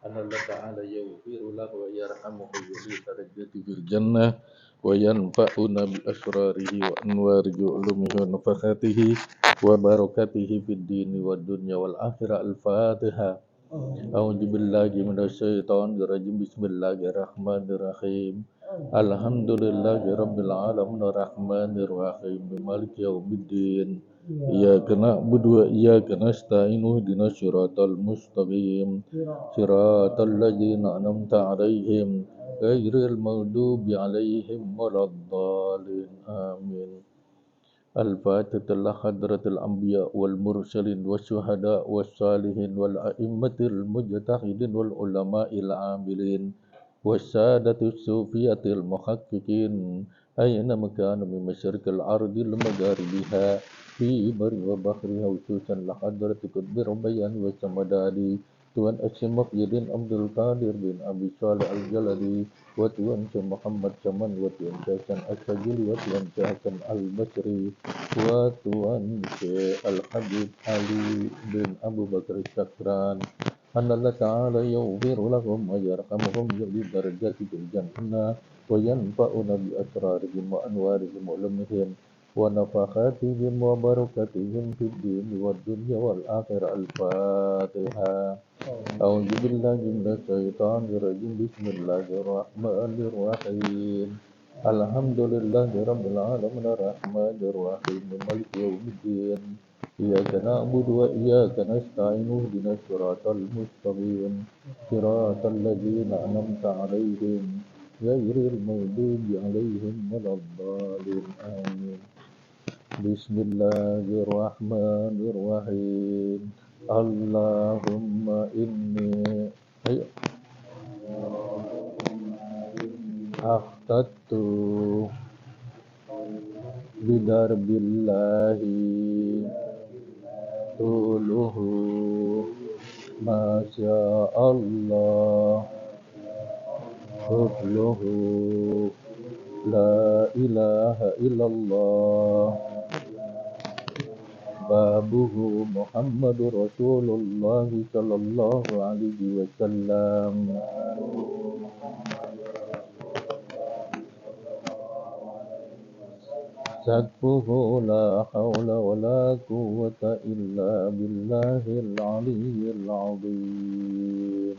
أن الله تعالى يغفر له ويرحمه ويعلي درجته في الجنة وينفعنا بأسراره وأنوار علومه ونفخاته وبركاته في الدين والدنيا والآخرة. الفاتحة. أعوذ بالله من الشيطان الرجيم. بسم الله الرحمن الرحيم. الحمد لله رب العالمين الرحمن الرحيم مالك يوم الدين. إياك نعبد وإياك نستعين اهدنا الصراط المستقيم صراط الذين أنعمت عليهم غير المغضوب عليهم ولا الضالين آمين. الفاتحة لحضرة الأنبياء والمرسلين والشهداء والصالحين والأئمة المجتهدين والعلماء العاملين والسادة الصوفية المحققين أينما كانوا من مشارق الأرض لمغاربها في بر وبحرها خصوصا لحضرة قطب ربيان والسمداني Tuan Syekh Muhyiddin Abdul Qadir bin Abi Shalih Al-Jalali wa Tuan Syekh Muhammad Saman wa Tuan Syekh Hasan As-Sajili wa Tuan Syekh Hasan Al-Basri wa Tuan Syekh Al-Habib Ali bin Abu Bakar Syakran. Allah Ta'ala yaghfir lahum wa yarhamuhum yu'li darajati fil jannah wa yanfa'una bi asrarihim wa anwarihim wa ulumihim wa nafakhatihim wa barakatihim fid din wad dunya wal akhirah. Al-Fatihah. A'udzu billahi minasyaitonir rajim. Bismillahirrahmanirrahim. Alhamdulillahi rabbil alamin arrahmanir rahim maliki yaumiddin. Iyyaka na'budu wa iyyaka nasta'in ihdinas siratal mustaqim siratal ladzina an'amta 'alaihim ghairil maghdubi 'alaihim waladdallin amin. Bismillahirrahmanirrahim. Allahumma inni ahtatu bidarbillahi tuluhu masya Allah hukluhu la ilaha illallah babuhu Muhammadur Rasulullah sallallahu alaihi wasallam. Sakfuhu la hawla wa la quwwata illa billahil aliyyil azim.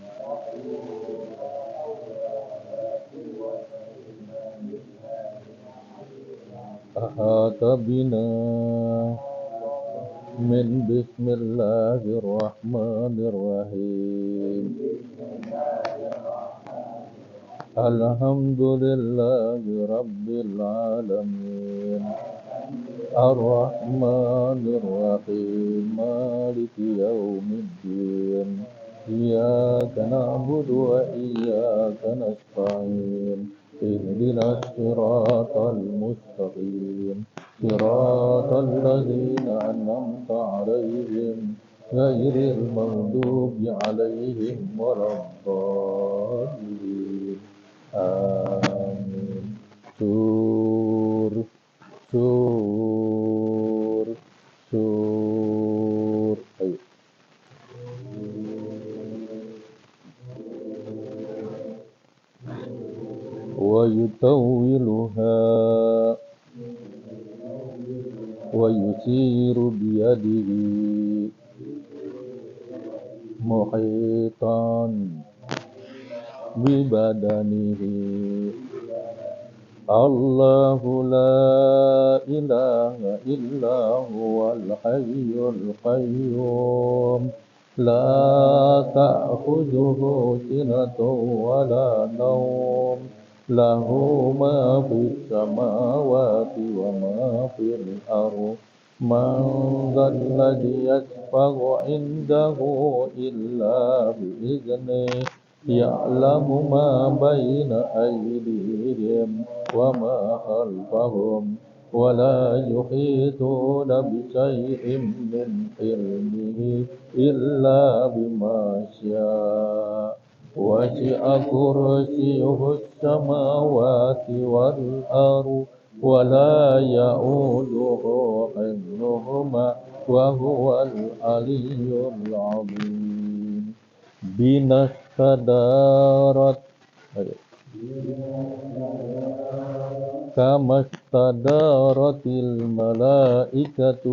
Ahata bina min bismillahirrahmanirrahim. Alhamdulillahi rabbil alamin arrahmanirrahim maliki yaumiddin. Iyyaka na'budu wa iyyaka nasta'in ihdinas siratal mustaqim siratal ladzina an'amta 'alaihim ghairil maghdubi 'alaihim waladdallin amin. Sur ayo. Wa yutawwiluha wa yusiru biyadihi muhitan bibadanihi. Allahu la ilaha illa huwal hayyul qayyum la ta'khudhuhu sinatun wa la nawm lahu ma fis samawati wa ma fil ardh. Man dzalladzi yashfa'u 'indahu illa bi'idznihi ya'lamu ma baina aydihim wa ma khalfahum wa la yuhituna bi shay'in min ilmihi illa bima syaa. Wasi'a kursiyyuhu as-samawati wal ardh wa la ya'uduhu hifdhuhuma وهو العلي العظيم بنا استدارت كما استدارت الملائكة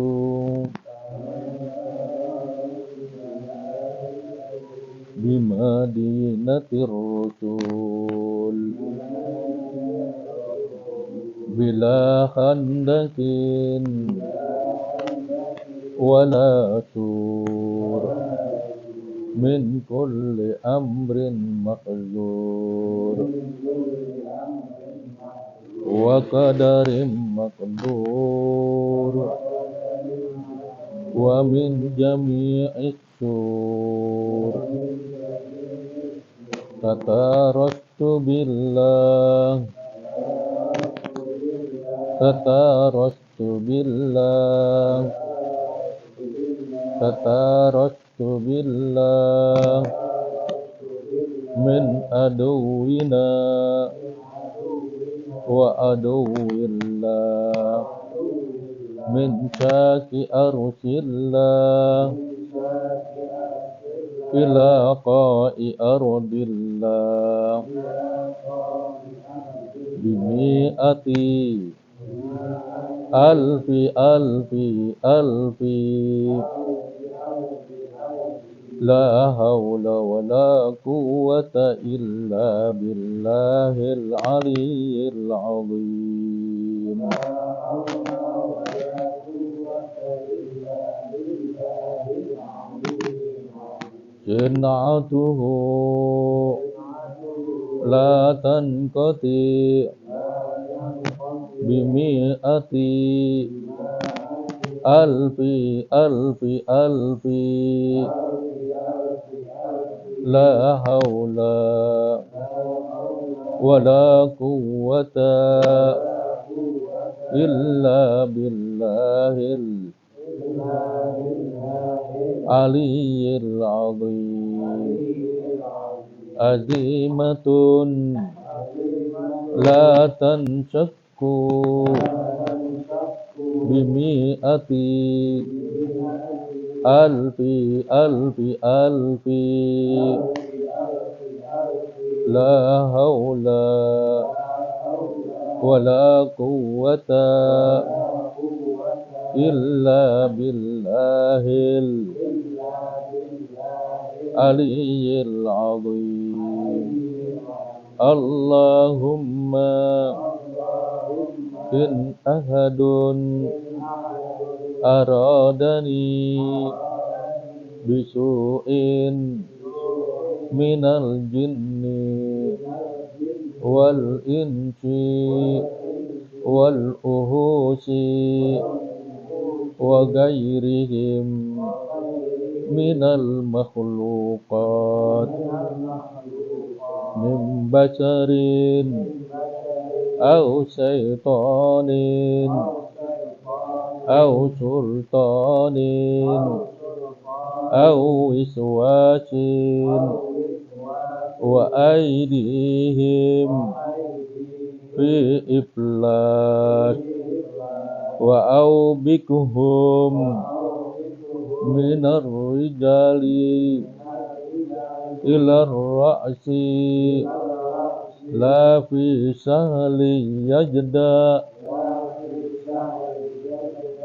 بمدينة الرسول بلا خندق ولا سور من كل أمر مقدور وقدر مقدور ومن جميع السور تتارست بالله تتارست بالله تتارست بالله من عدونا وعدو الله من شاك أرش الله إلى قاء أرض الله بمئة ألف ألف ألف لا حول ولا قوة إلا بالله العلي العظيم جنعته لا تنقطع بمئة ألف ألف ألف لا حول ولا قوة إلا بالله العلي العظيم عزيمة لا تنشق بمئة ألف ألف ألف لا حول ولا قوة إلا بالله العلي العظيم اللهم إن أحد أرادني بسوء من الجن والإنس والأهوس وغيرهم من المخلوقات من بشر أو شيطان أو سلطان أو وسواس وأيديهم في إفلاس وأوبكهم من الرجال إلى الرأس لا في سهل يجدى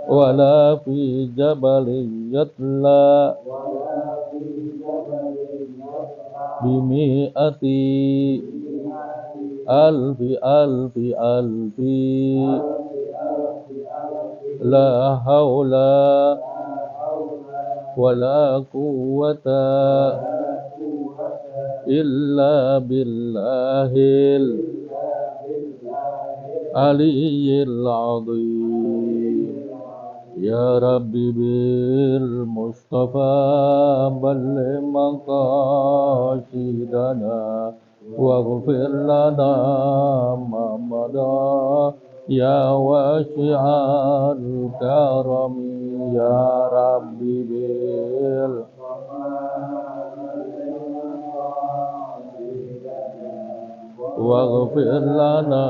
ولا في جبل يتلى بمئة ألف ألف ألف لا حول ولا قوة إلا بالله العلي العظيم يا ربي بالمصطفى بلغ مقاصدنا واغفر لنا ما مضى يا واسع الكرم يا ربي واغفر لنا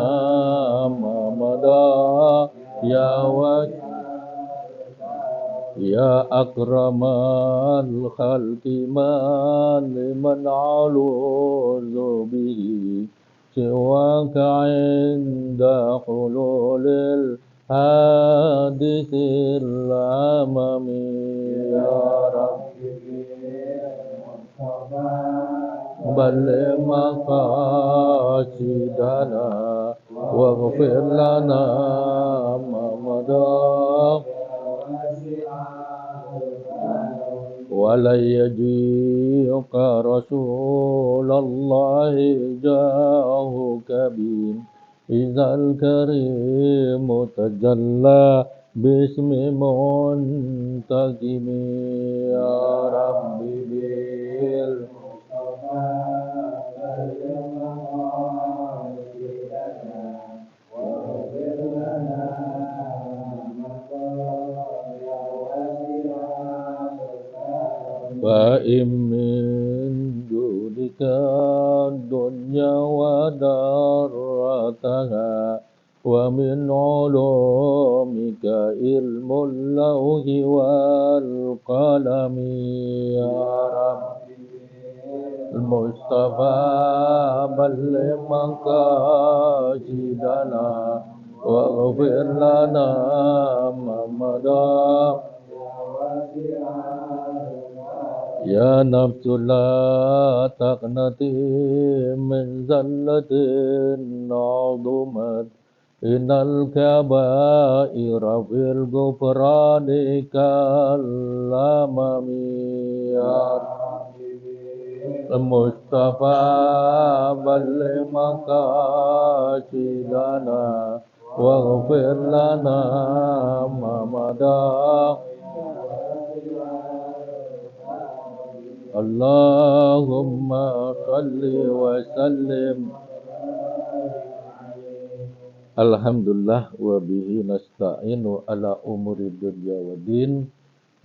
ما مضى يا أكرم الخلق من أعوذ به سواك عند حلول الحادث الأمم يا ربي بلغ مقاصدنا واغفر لنا ما مضى ولن يجيك رسول الله جاءك بهم إذا الكريم تجلى باسم منتقم يا ربي فإن من دونك الدنيا ودارتها ومن علومك علم اللوح والقلم يا ربي المصطفى بلغ مقاصدنا واغفر لنا ما مضى يا نفس لا تقنطي من زلة عظمت إن الكبائر في الغفران كالأمم يا المصطفى بلغ مقاصدنا واغفر لنا ما مضى اللهم صل وسلم. Alhamdulillah wa bihi nasta'inu ala umuri dunya wa din.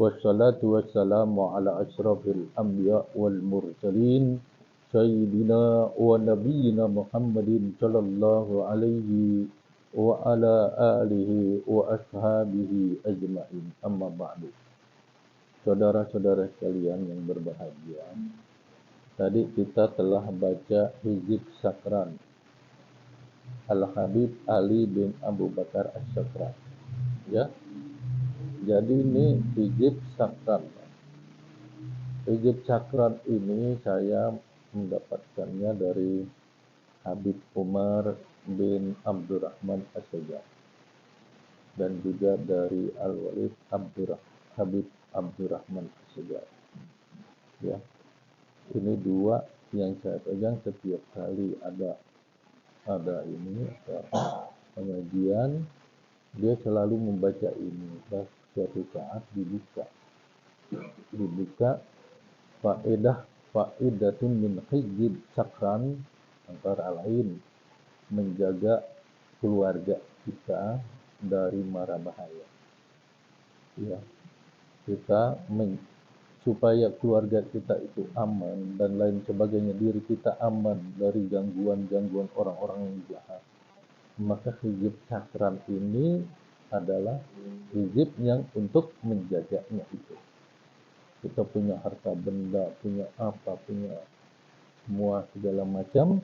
Wassalatu wassalamu ala asyrafil anbiya wal mursalin sayyidina wa nabiyyina Muhammadin sallallahu alaihi wa ala alihi wa ashabihi ajma'in. Amma ba'du. Saudara-saudara sekalian yang berbahagia, tadi kita telah baca Hizib Sakran Al-Habib Ali bin Abu Bakar As-Sakran. Ya, jadi ini Hizib Sakran. Hizib Sakran ini saya mendapatkannya dari Habib Umar bin Abdurrahman As-Sajjad dan juga dari Al-Walid Habib Abdurrahman As-Sajjad. Ya, ini dua yang saya pegang setiap kali ada ini pengajian, dia selalu membaca ini. Pas suatu saat dibuka faedatun min hizib sakran, antara lain menjaga keluarga kita dari mara bahaya. Ya, kita supaya keluarga kita itu aman dan lain sebagainya, diri kita aman dari gangguan-gangguan orang-orang yang jahat. Maka hizib sakran ini adalah hizib yang untuk menjaganya itu. Kita punya harta benda, punya apa, punya semua segala macam,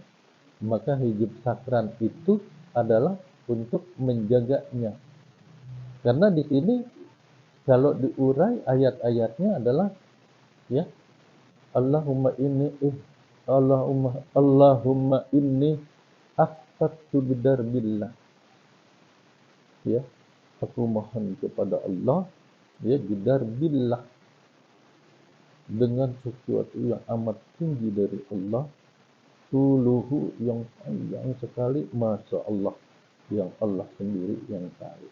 maka hizib sakran itu adalah untuk menjaganya. Karena di sini kalau diurai ayat-ayatnya adalah ya, Allahumma inni ahtaqtu bidarbillah. Ya, aku mohon kepada Allah ya bidarbillah, dengan sesuatu yang amat tinggi dari Allah, tuluhu yang panjang sekali, masya Allah, yang Allah sendiri yang tahu.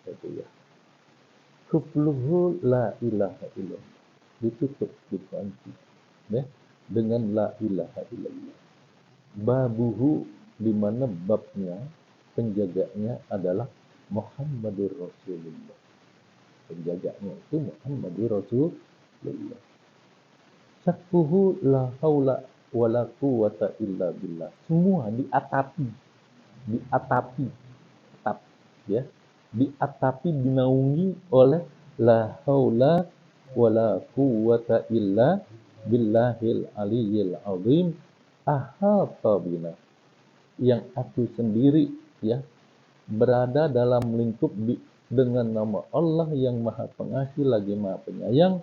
Itu ya. Kufluhu la ilaha illallah, ditutup, dikunci ya, dengan la ilaha illallah. Babuhu, di mana babnya, penjaganya adalah Muhammadur Rasulullah. Penjaganya itu Muhammadur Rasulullah. Sakfuhu la haula wala quwata illa billah. Semua diatapi, atap ya, diatapi, dinaungi oleh La haula wala quwwata illa billahil aliyyil azim. Ahata bina. Yang aku sendiri ya berada dalam lingkup dengan nama Allah yang Maha Pengasih lagi Maha Penyayang.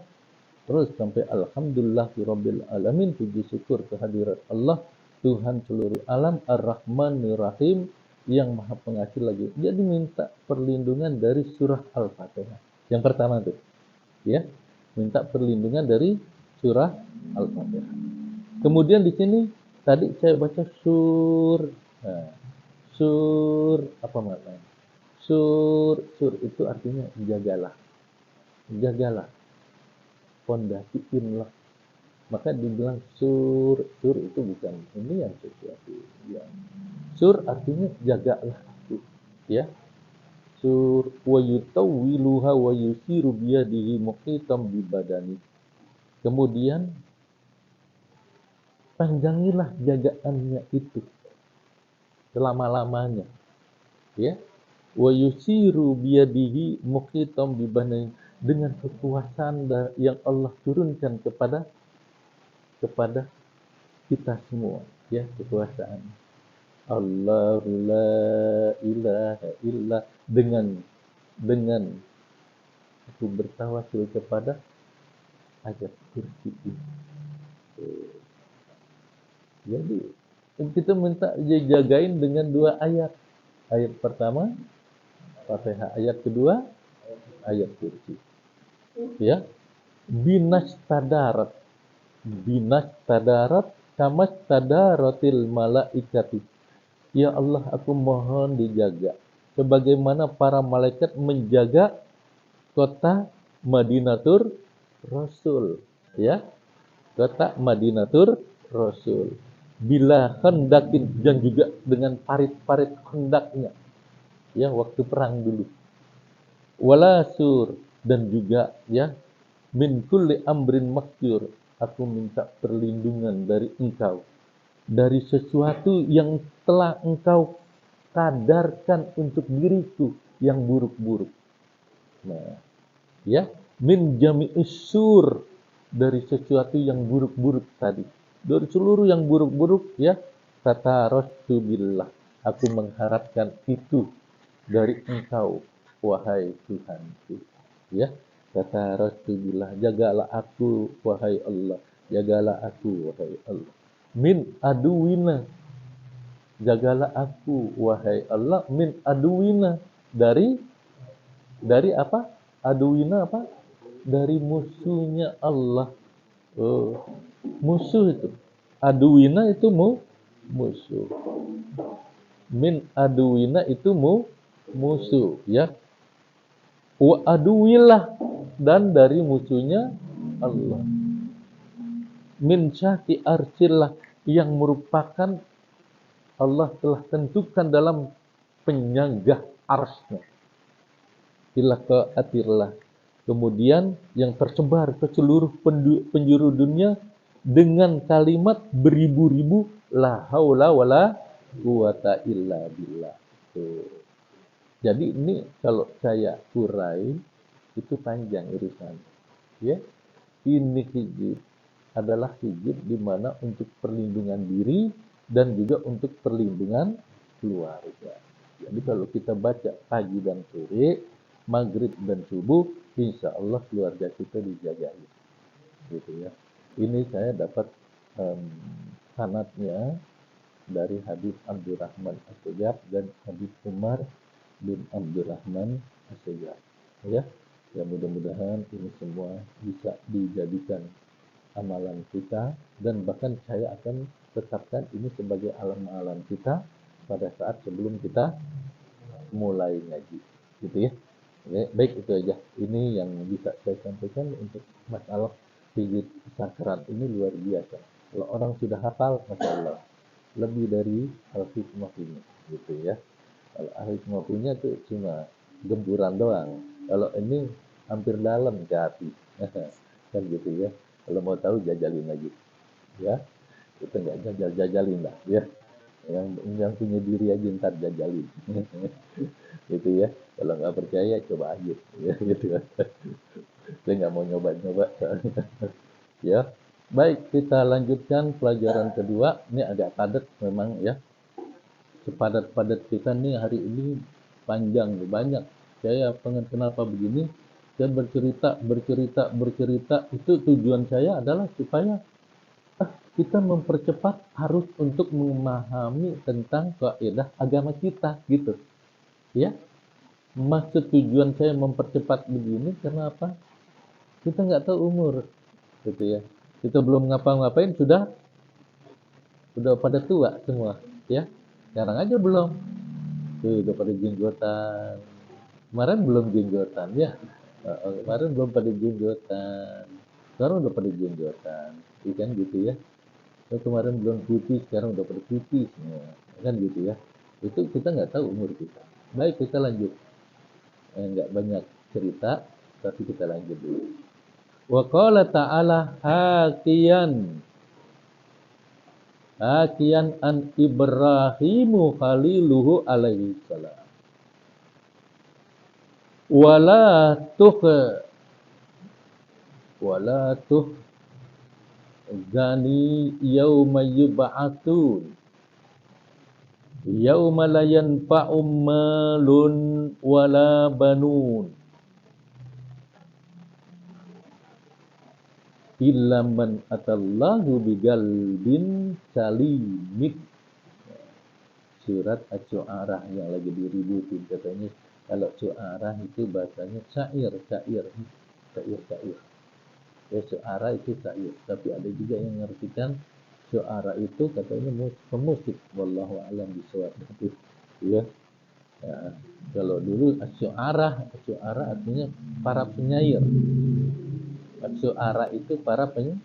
Terus sampai alhamdulillahirabbil alamin, puji syukur kehadirat Allah Tuhan seluruh alam Ar-Rahmanir Rahim yang Maha Pengasih lagi. Jadi minta perlindungan dari surah Al-Fatihah. Yang pertama tuh, ya. Minta perlindungan dari surah Al-Fatihah. Kemudian di sini tadi saya baca nah, apa maknanya? Sur itu artinya jagalah. Jagalah, fondasiinlah. Maka dibilang sur itu bukan ini yang sesuatu yang sur artinya jagalah aku, ya. Sur wa yutawwiluha wa yusiru biyadihi muqitam bi badani. Kemudian panjangilah jagaannya itu selama-lamanya, ya. Wa yusiru biyadihi muqitam bi badani, dengan kekuasaan yang Allah turunkan kepada kita semua, ya, kekuasaan. Allahu la ilaha illa, dengan aku bertawasul kepada ayat kursi ini. Jadi kita minta dijagain dengan dua ayat. Ayat pertama Fatihah, ayat kedua ayat kursi. Ya, binas tadarat kamas tadaratil malaikati. Ya Allah, aku mohon dijaga sebagaimana para malaikat menjaga kota Madinatur Rasul, ya. Kota Madinatur Rasul. Bila hendakin, dan juga dengan parit-parit hendaknya, ya, waktu perang dulu. Walasur, dan juga, ya, min kulli amrin makyur, aku minta perlindungan dari engkau dari sesuatu yang telah engkau kadarkan untuk diriku yang buruk-buruk. Nah, ya, min jami'is sur, dari sesuatu yang buruk-buruk tadi. Dari seluruh yang buruk-buruk, ya, kata Rasulullah, aku mengharapkan itu dari engkau, wahai Tuhanku. Ya, kata Rasulullah, jagalah aku, wahai Allah. Jagalah aku, wahai Allah. Min aduwina, jagalah aku, wahai Allah, min aduwina, dari apa? Aduwina apa? Dari musuhnya Allah. Oh, musuh itu. Aduwina itu musuh. Min aduwina itu musuh, ya. Wa aduwillah, dan dari musuhnya Allah. Min syaki arsillah, yang merupakan Allah telah tentukan dalam penyangga arsnya. Ila ke atirlah. Kemudian yang tersebar ke seluruh penjuru dunia dengan kalimat beribu-ribu la haula wala quwata illa billah. Tuh. Jadi ini kalau saya urai itu panjang urusan. Ya. Ini hijab adalah hijab di mana untuk perlindungan diri dan juga untuk perlindungan keluarga. Jadi kalau kita baca pagi dan sore, maghrib dan subuh, insya Allah keluarga kita dijaga. Gitu ya. Ini saya dapat sanadnya dari hadis Abdurrahman As-Sujab dan hadis Umar bin Abdurrahman As-Sujab. Ya, mudah-mudahan ini semua bisa dijadikan amalan kita, dan bahkan saya akan tetapkan ini sebagai amalan kita pada saat sebelum kita mulai ngaji, gitu ya. Baik, itu aja. Ini yang bisa saya sampaikan untuk masalah hijab sakral ini luar biasa. Kalau orang sudah hafal, masya Allah, lebih dari al-hikmah ini, gitu ya. Kalau al-hikmah punya tuh cuma gemburan doang. Kalau ini hampir dalam ke hati, kan gitu ya. Kalau mau tahu jajalin lagi, ya. Kita nggak jajalin lah, ya. Yang punya diri aja ntar jajalin. Gitu ya. Kalau nggak percaya coba aja. Ya, gitu. Saya nggak mau nyoba-nyoba soalnya. Ya. Baik, kita lanjutkan pelajaran kedua. Ini agak padat memang ya. Sepadat-padat kita nih hari ini panjang, banyak. Saya pengen kenapa begini? Saya bercerita. Itu tujuan saya adalah supaya kita mempercepat harus untuk memahami tentang kaidah agama kita gitu ya. Maksud tujuan saya mempercepat begini karena apa? Kita nggak tahu umur gitu ya. Kita belum ngapa-ngapain udah pada tua semua ya. Sekarang aja belum. Tuh udah pada jenggotan. Kemarin belum jenggotan ya. Kemarin belum pada jenggotan. Sekarang udah pada jenggotan. Ikan gitu ya. Kemarin belum putih, sekarang udah pada putih semua. Kan gitu ya. Itu kita nggak tahu umur kita. Baik, kita lanjut. Nggak banyak cerita, tapi kita lanjut dulu. Wa qala ta'ala hakian an Ibrahimu khaliluhu alaihi salam. Wala tuh zani yauma yub'atsun yauma la yanfa'u malun wala banun illa man atallahu bigalbin salimit. Surat Asy-Syu'arah yang lagi diributin katanya. Kalau syu'arah itu bahasanya syair. Ya, syu'ara itu syair, tapi ada juga yang mengartikan syu'ara itu katanya pemusik. Wallahu a'lam bishawab itu. Ya. Ya. Kalau dulu syu'ara artinya para penyair. Syu'ara itu para penyair.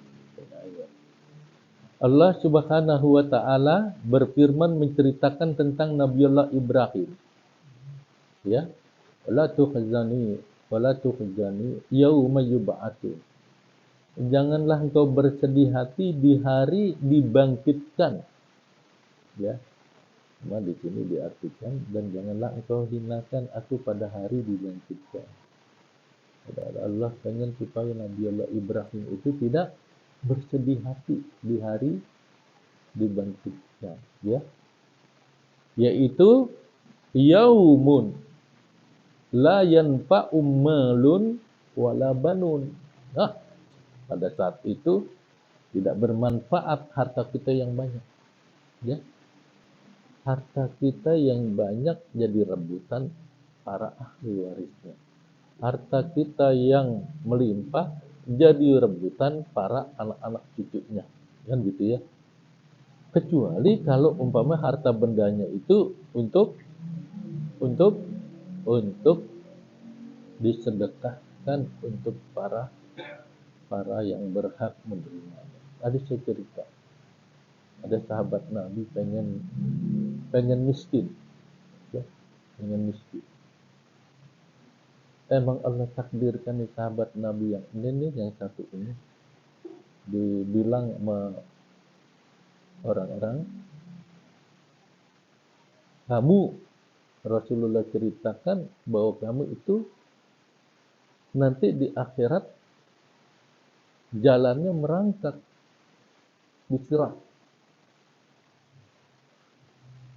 Allah Subhanahu wa taala berfirman menceritakan tentang Nabiullah Ibrahim. Ya. Wala tukhzani yauma yub'atsun. Janganlah engkau bersedih hati di hari dibangkitkan. Ya. Cuma di sini diartikan dan janganlah engkau hinakan aku pada hari dibangkitkan. Allah pengen supaya Nabiullah Ibrahim itu tidak bersedih hati di hari dibangkitkan, ya. Yaitu yaumun la yanfa'u malun wala banun. Nah, pada saat itu tidak bermanfaat harta kita yang banyak, ya. Harta kita yang banyak jadi rebutan para ahli warisnya. Harta kita yang melimpah jadi rebutan para anak-anak cucunya, kan gitu ya. Kecuali kalau umpama harta bendanya itu untuk disedekahkan untuk para yang berhak menerima. Ada saya cerita, ada sahabat Nabi pengen miskin, ya, pengen miskin. Emang Allah takdirkan nih sahabat Nabi yang ini nih, yang satu ini dibilang sama orang-orang, kamu Rasulullah ceritakan bahwa kamu itu nanti di akhirat jalannya merangkak di sirat.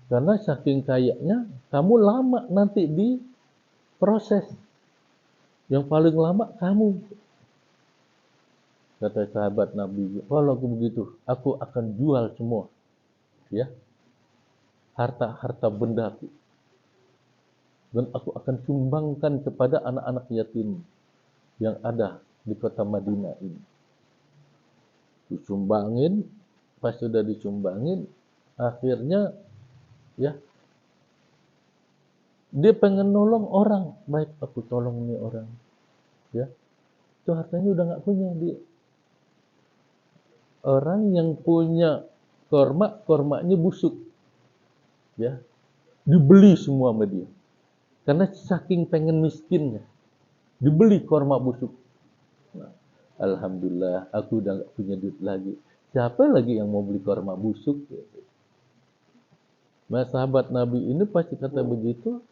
Karena saking kayanya kamu lama nanti di proses. Yang paling lama kamu. Kata sahabat Nabi, kalau begitu aku akan jual semua, ya, harta-harta bendaku, dan aku akan sumbangkan kepada anak-anak yatim yang ada di kota Madinah ini. Disumbangin, pas sudah disumbangin, akhirnya ya dia pengen nolong orang, baik aku tolong nih orang, ya, itu hartanya udah nggak punya dia. Orang yang punya kormanya busuk, ya, dibeli semua sama dia, karena saking pengen miskinnya, dibeli korma busuk. Nah, alhamdulillah aku udah nggak punya duit lagi. Siapa lagi yang mau beli korma busuk? Nah, sahabat Nabi ini pasti kata begitu,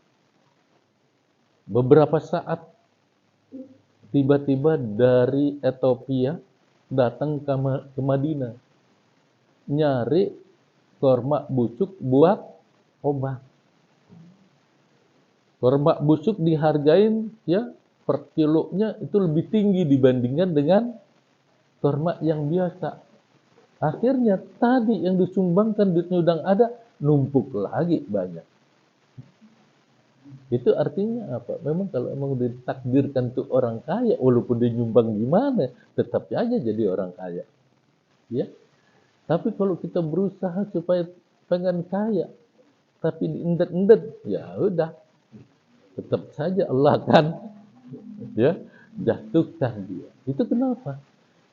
beberapa saat tiba-tiba dari Ethiopia datang ke Madinah nyari korma busuk buat obat. Korma busuk dihargain ya per kilonya itu lebih tinggi dibandingkan dengan korma yang biasa. Akhirnya tadi yang disumbangkan duitnya udah ada, numpuk lagi banyak. Itu artinya apa? Memang kalau emang ditakdirkan tuh orang kaya, walaupun dia nyumbang gimana, tetap aja jadi orang kaya. Ya. Tapi kalau kita berusaha supaya pengen kaya, tapi diindet-indet, ya udah, tetap saja Allah akan ya jatuhkan dia. Itu kenapa?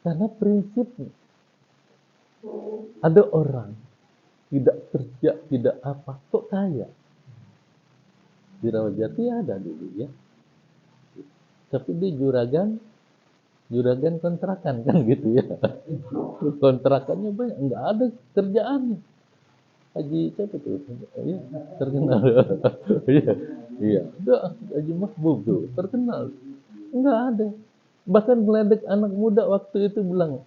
Karena prinsipnya ada orang tidak kerja, tidak apa, kok kaya. Di Rawajati ada dulu ya. Tapi di juragan kontrakan kan gitu ya. Kontrakannya banyak, nggak ada kerjaannya. Haji siapa tuh? Ya, terkenal. Iya, iya. Udah Haji Mahbub tuh terkenal. Nggak ada. Bahkan meledek anak muda waktu itu bilang,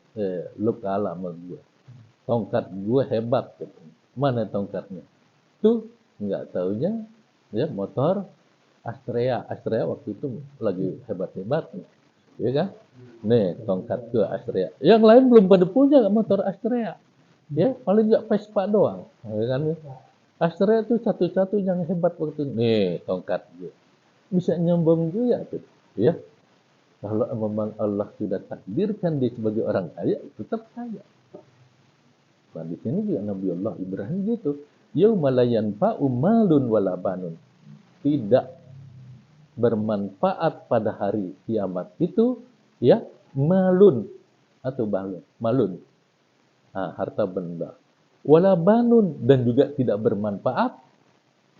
lu kalah sama gue. Tongkat gue hebat. Mana tongkatnya? Tuh nggak taunya ya motor Astrea waktu itu lagi hebat-hebatnya, ya kan? Nih tongkat gue Astrea. Yang lain belum pada punya motor Astrea, ya paling nggak Vespa doang, ya kan? Astrea itu satu-satunya yang hebat waktu itu. Nih tongkat gue bisa nyombong juga tuh, ya. Kalau memang Allah sudah takdirkan dia sebagai orang kaya, tetap kaya. Nah di sini juga Nabi Allah Ibrahim gitu. Yauma la yanfa'u malun wala banun. Tidak bermanfaat pada hari kiamat itu ya malun atau malun. Nah, harta benda. Wala banun dan juga tidak bermanfaat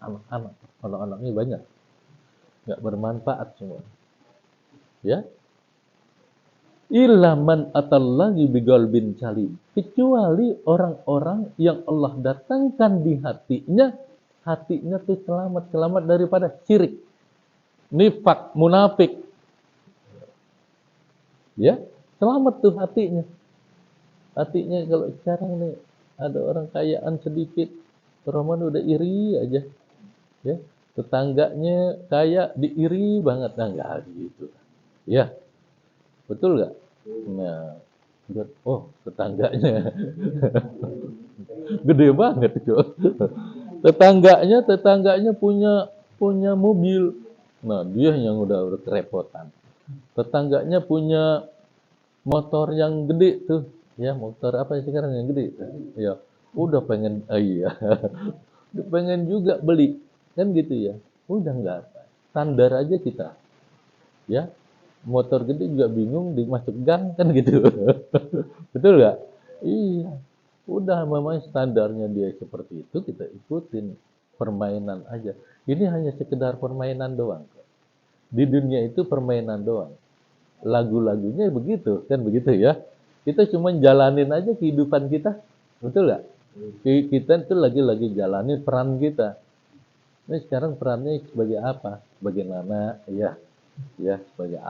anak-anak. Anak-anaknya banyak. Enggak bermanfaat semua. Ya. Illa man atallahi biqalbin salim. Kecuali orang-orang yang Allah datangkan di hatinya tuh selamat daripada syirik, nifak, munafik. Ya, selamat tuh hatinya. Hatinya kalau sekarang nih ada orang kayaan sedikit, Roman udah iri aja. Ya, tetangganya kaya diiri banget, nah enggak gitu. Ya, betul nggak? Nah, oh tetangganya gede banget itu. Tetangganya punya mobil. Nah, dia yang udah kerepotan. Tetangganya punya motor yang gede tuh. Ya, motor apa sih sekarang yang gede? Ya, udah pengen iya. Udah pengen juga beli. Kan gitu ya. Udah enggak. Standar aja kita. Ya. Motor gede juga bingung dimasuk gang kan gitu. Betul nggak? Iya. Udah memang standarnya dia seperti itu, kita ikutin permainan aja. Ini hanya sekedar permainan doang. Di dunia itu permainan doang. Lagu-lagunya begitu, kan begitu ya. Kita cuma jalanin aja kehidupan kita. Betul nggak? Kita itu lagi-lagi jalanin peran kita. Ini sekarang perannya sebagai apa? Bagaimana? Ya sebagai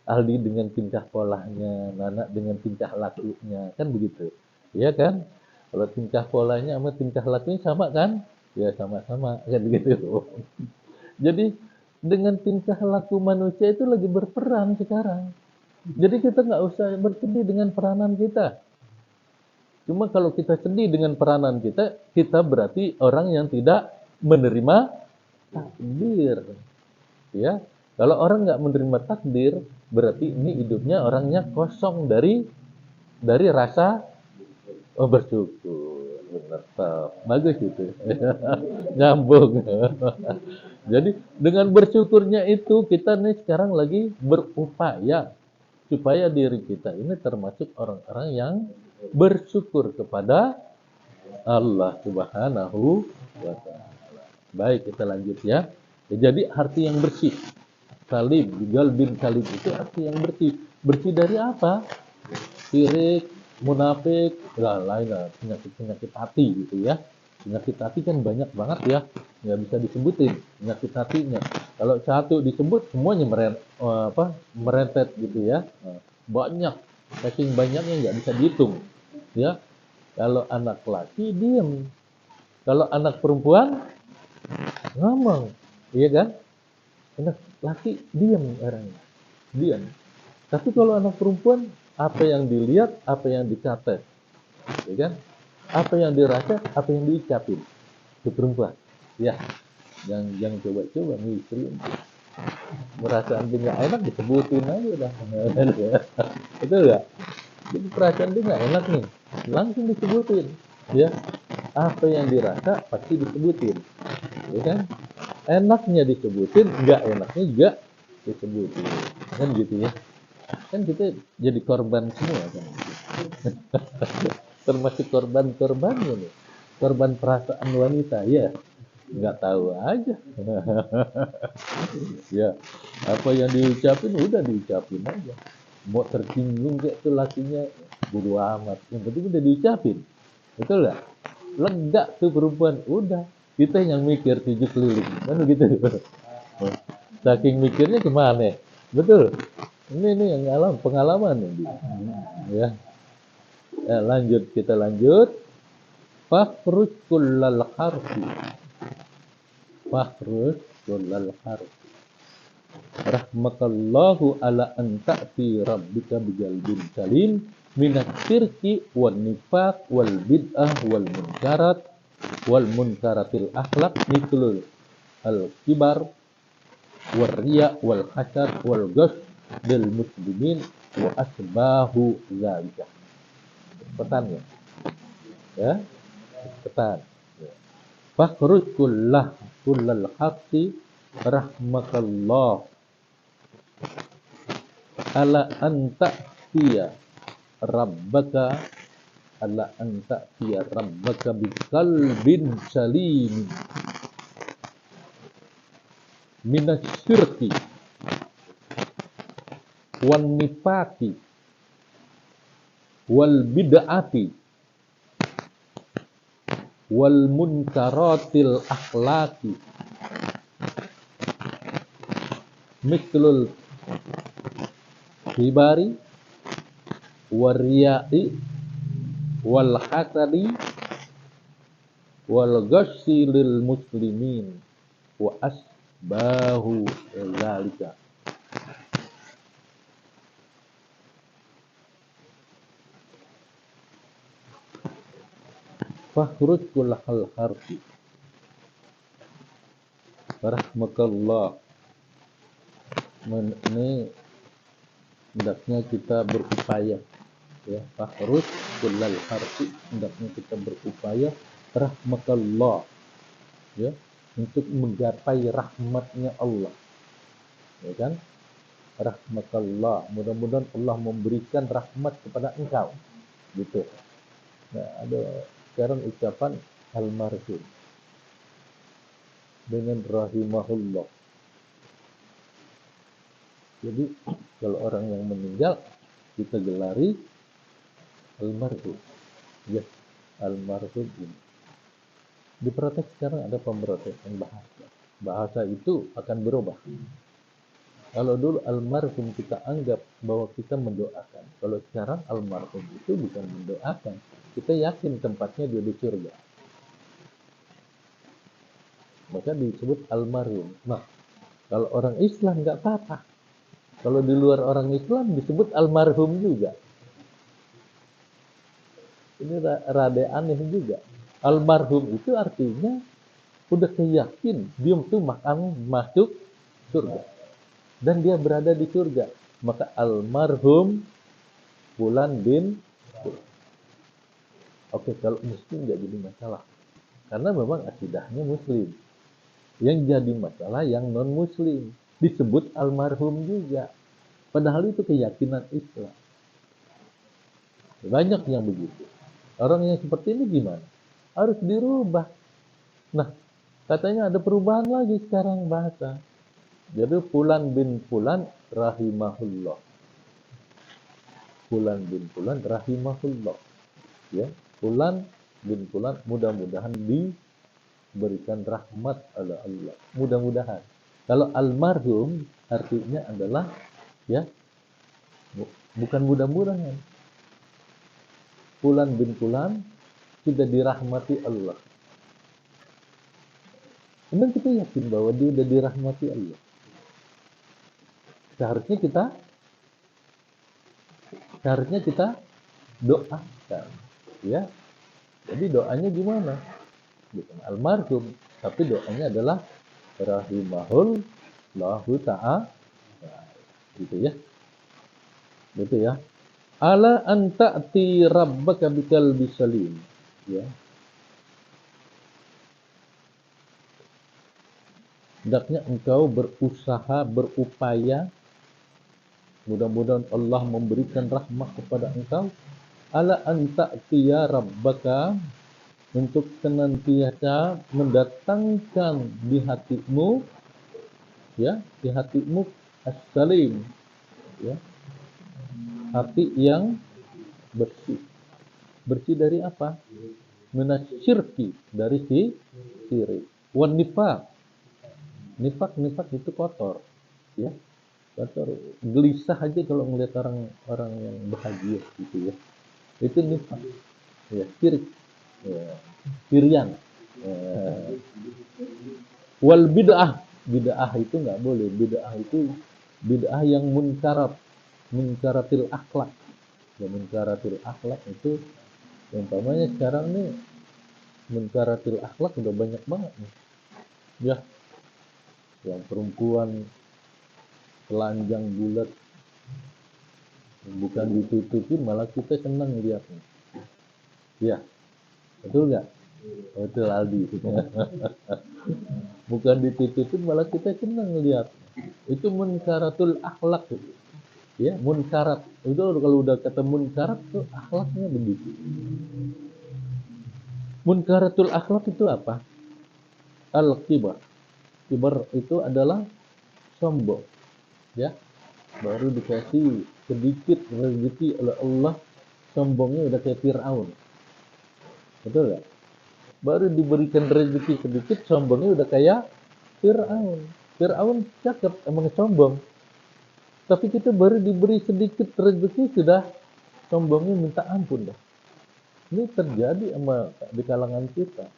Aldi dengan tingkah polanya, Nana dengan tingkah lakunya, kan begitu, ya kan? Kalau tingkah polanya sama tingkah lakunya sama kan? Ya sama-sama, kan begitu. Jadi dengan tingkah laku manusia itu lagi berperan sekarang. Jadi kita nggak usah bersedih dengan peranan kita. Cuma kalau kita sedih dengan peranan kita berarti orang yang tidak menerima takdir. Ya, kalau orang nggak menerima takdir, berarti ini hidupnya orangnya kosong dari rasa bersyukur. Benar, bagus itu, nyambung. Jadi dengan bersyukurnya itu kita nih sekarang lagi berupaya supaya diri kita ini termasuk orang-orang yang bersyukur kepada Allah Subhanahu wa Ta'ala. Baik, kita lanjut ya. Jadi arti yang bersih. Salim, galbin salim itu arti yang bersih. Bersih dari apa? Syirik, munafik, lain lah, penyakit hati gitu ya. Penyakit hati kan banyak banget ya, nggak bisa disebutin penyakit hatinya. Kalau satu disebut semuanya merentet gitu ya. Banyak, saking banyaknya nggak bisa dihitung ya. Kalau anak laki diem, kalau anak perempuan ngomong, iya kan? Anak laki diem orangnya, diem. Tapi kalau anak perempuan, apa yang dilihat, apa yang dicatat, ya kan? Apa yang dirasa, apa yang diucapin, itu perempuan. Ya, yang coba-coba ngistri, perasaan dia nggak enak disebutin aja udah. Itu ya. Jadi perasaan dia nggak enak nih, langsung disebutin. Ya, apa yang dirasa pasti disebutin, ya kan? Enaknya disebutin, nggak enaknya juga disebutin, kan gitu ya. Kan kita jadi korban semua kan. Termasuk korban-korbannya nih, korban perasaan wanita ya, nggak tahu aja. Ya, apa yang diucapin udah diucapin aja, mau tersinggung kayak tuh lakinya bodo amat, yang penting udah diucapin, betul nggak? Lega tuh perempuan, udah kita yang mikir 7 keliling kan begitu. Saking mikirnya kemana, betul. Ini yang pengalaman ini ya. Lanjut, kita lanjut. Fakhruj kullal harfi. Fakhruj kullal harfi. Rahmakallahu ala an ta'ti rabbika bijalbin salim minat syirki wal nifaq wal bid'ah wal munkaratil akhlak mitlul al kibar wal riya wal hasad wal ghas bil muslimin wa asbahu zalika. Petannya ya, petan. Fakhruj kullal haqqi rahmakallah ala anta tiya rabbaka ala anta tiya rabbaka biqalbin salim minasyirki wan nifaqi wal bid'ati wal munkaratil akhlaqi mislul hibari wariyai wal hasadi wal ghassi lil muslimin wa asbahu zalika. Fakhruj kullal harfi rahmakallah. Ini hendaknya kita berupaya ya. Fakhruj kullal harfi, hendaknya kita berupaya rahmakallah ya, untuk menggapai rahmatnya Allah, ya kan? Rahmakallah, mudah-mudahan Allah memberikan rahmat kepada engkau gitu. Nah, ada sekarang ucapan almarhum dengan rahimahullah. Jadi kalau orang yang meninggal kita gelari almarhum ya, almarhum ini. Di protes sekarang ada pemberontakan bahasa itu akan berubah. Kalau dulu almarhum kita anggap bahwa kita mendoakan, kalau sekarang almarhum itu bukan mendoakan, kita yakin tempatnya dia di surga, maka disebut almarhum. Nah, kalau orang Islam nggak apa-apa, kalau di luar orang Islam disebut almarhum juga. Ini rada aneh juga. Almarhum itu artinya udah yakin dia tuh masuk surga dan dia berada di surga, maka almarhum Fulan bin. Oke, kalau muslim nggak jadi masalah karena memang akidahnya muslim. Yang jadi masalah yang non muslim disebut almarhum juga, padahal itu keyakinan Islam. Banyak yang begitu. Orang yang seperti ini gimana? Harus dirubah. Nah, katanya ada perubahan lagi sekarang bahasa. Jadi Fulan bin Fulan rahimahullah. Fulan bin Fulan rahimahullah. Ya, Fulan bin fulan mudah-mudahan diberikan rahmat oleh Allah. Mudah-mudahan. Kalau almarhum artinya adalah ya bukan mudah-mudahan. Fulan bin fulan sudah dirahmati Allah. Memang kita yakin bahwa dia sudah dirahmati Allah. Seharusnya kita doakan, ya. Jadi doanya gimana? Bukan almarhum, tapi doanya adalah rahimahullahu ta'ala, gitu ya. Gitu ya. Ala an ta'ti rabbaka biqalbi salim, ya. Hendaknya engkau berusaha, berupaya, mudah-mudahan Allah memberikan rahmat kepada engkau. Ala an ta'tiya rabbaka, untuk senantiasa mendatangkan di hatimu, ya, di hatimu as-salim, ya, hati yang bersih. Bersih dari apa? Minasyirki, dari syirik. Wan nifaq. Nifaq itu kotor, ya. Kotor. Gelisah aja kalau melihat orang yang bahagia gitu ya. Itu nifaq. Ya, syirik. Ya, Syirian. Wal bid'ah, bid'ah itu nggak boleh. Bid'ah itu bid'ah yang munkaratil akhlak. Ya, munkaratil akhlak itu umpamanya sekarang nih munkaratil akhlak udah banyak banget nih. Ya, yang perempuan telanjang bulat bukan ditutupin malah kita senang lihatnya. Ya, betul nggak? Betul Aldi. Bukan ditutupin malah kita senang lihat. Itu munkaratul akhlak itu. Ya, munkarat. Itu kalau udah kata munkarat tuh akhlaknya begitu. Munkaratul akhlak itu apa? Al-kibar. Kibar itu adalah sombong. Ya. Baru dikasih sedikit rezeki oleh Allah, sombongnya udah kayak Fir'aun. Betul nggak? Baru diberikan rezeki sedikit, sombongnya udah kayak Fir'aun. Fir'aun cakep, emang sombong. Tapi kita baru diberi sedikit rezeki sudah sombongnya minta ampun dah. Ini terjadi di kalangan kita.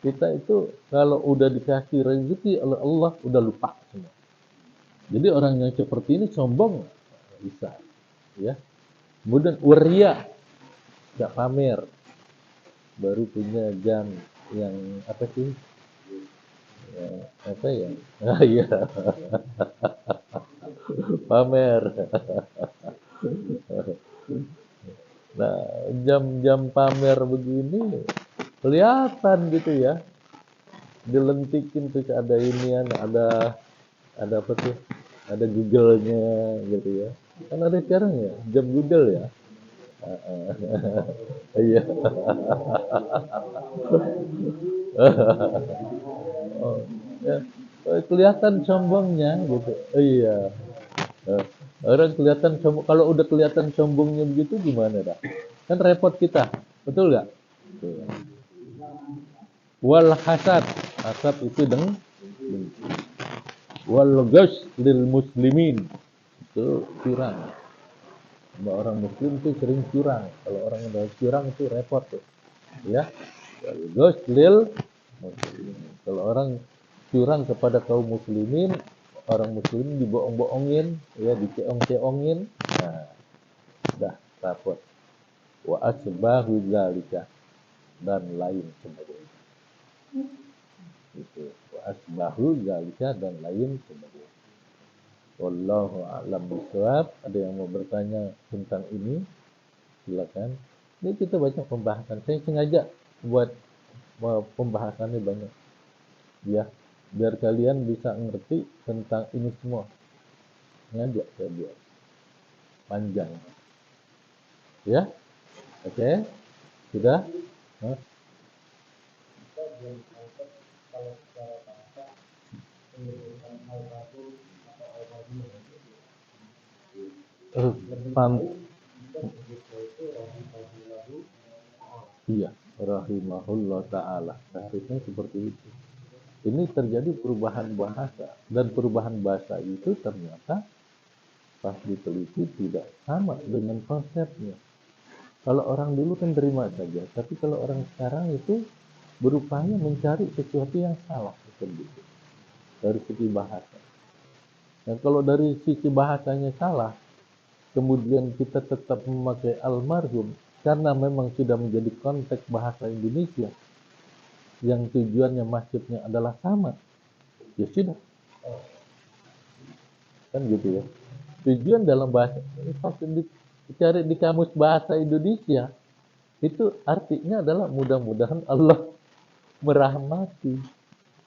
Kita itu kalau udah dikasih rezeki oleh Allah udah lupa semua. Jadi orang yang seperti ini sombong bisa, ya. Kemudian waria, gak pamer, baru punya jam yang apa sih? Ya, apa ya? Ah iya, pamer. Nah, jam-jam pamer begini kelihatan gitu ya. Dilentikin tuh ada inian, ada apa tuh? Ada Google-nya gitu ya. Kan ada sekarang ya, jam Google ya. Iya. Oh, ya. Kelihatan sombongnya gitu. Iya. Eh, Orang kelihatan sombong. Kalau udah kelihatan sombongnya begitu gimana dah? Kan repot kita, betul nggak? Wal hasad, hasad itu wal ghas lil muslimin, itu curang. Orang muslim itu sering curang. Kalau orang udah curang itu repot tuh, ya. Wal ghas lil muslimin. Kalau orang curang kepada kaum muslimin, orang muslim dibohong-bohongin, ya, dikeong-keongin, nah, dah repot. Wa asbahu zalika, dan lain sebagainya. Itu wa asbahu zalika, dan lain sebagainya. Wallahu a'lam bishawab. Ada yang mau bertanya tentang ini? Silakan. Ini kita baca pembahasan. Saya sengaja buat pembahasannya banyak, ya, biar kalian bisa ngerti tentang ini semua. Sengaja saya buat panjang, ya. Oke, sudah. Hah? Pan, iya. rahimahullah ta'ala. Harusnya seperti itu. Ini terjadi perubahan bahasa, dan perubahan bahasa itu ternyata pas diteliti tidak sama dengan konsepnya. Kalau orang dulu kan terima saja, tapi kalau orang sekarang itu berupaya mencari sesuatu yang salah gitu, dari segi bahasa. Dan kalau dari sisi bahasanya salah, kemudian kita tetap memakai almarhum karena memang sudah menjadi konteks bahasa Indonesia yang tujuannya maksudnya adalah sama, ya sudah, kan gitu ya. Tujuan dalam bahasa dicari di kamus bahasa Indonesia itu artinya adalah mudah-mudahan Allah merahmati.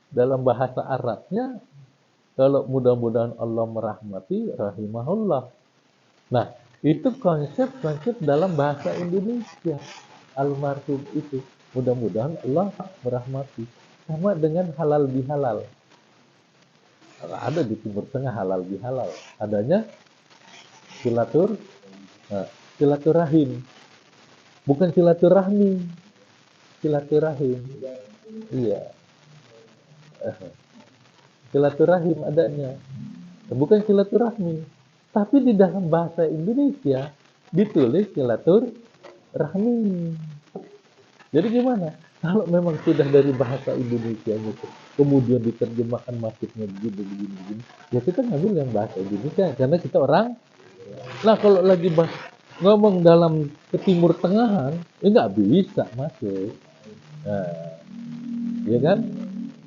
Dalam bahasa Arabnya, kalau mudah-mudahan Allah merahmati, rahimahullah. Nah, itu konsep-konsep dalam bahasa Indonesia. Almarhum itu, mudah-mudahan Allah merahmati. Sama dengan halal bihalal. Ada di Timur Tengah halal bihalal. Adanya nah, silaturahim. Bukan silaturahmi, silaturahim. Iya, silaturahim adanya. Bukan silaturahmi. Tapi di dalam bahasa Indonesia ditulis silaturahmi. Jadi gimana? Kalau memang sudah dari bahasa Indonesia gitu, kemudian diterjemahkan maksudnya begini, ya kita ngambil yang bahasa Indonesia karena kita orang. Nah kalau lagi ngomong dalam ke Timur Tengahan, ya nggak bisa masuk. Nah, ya kan?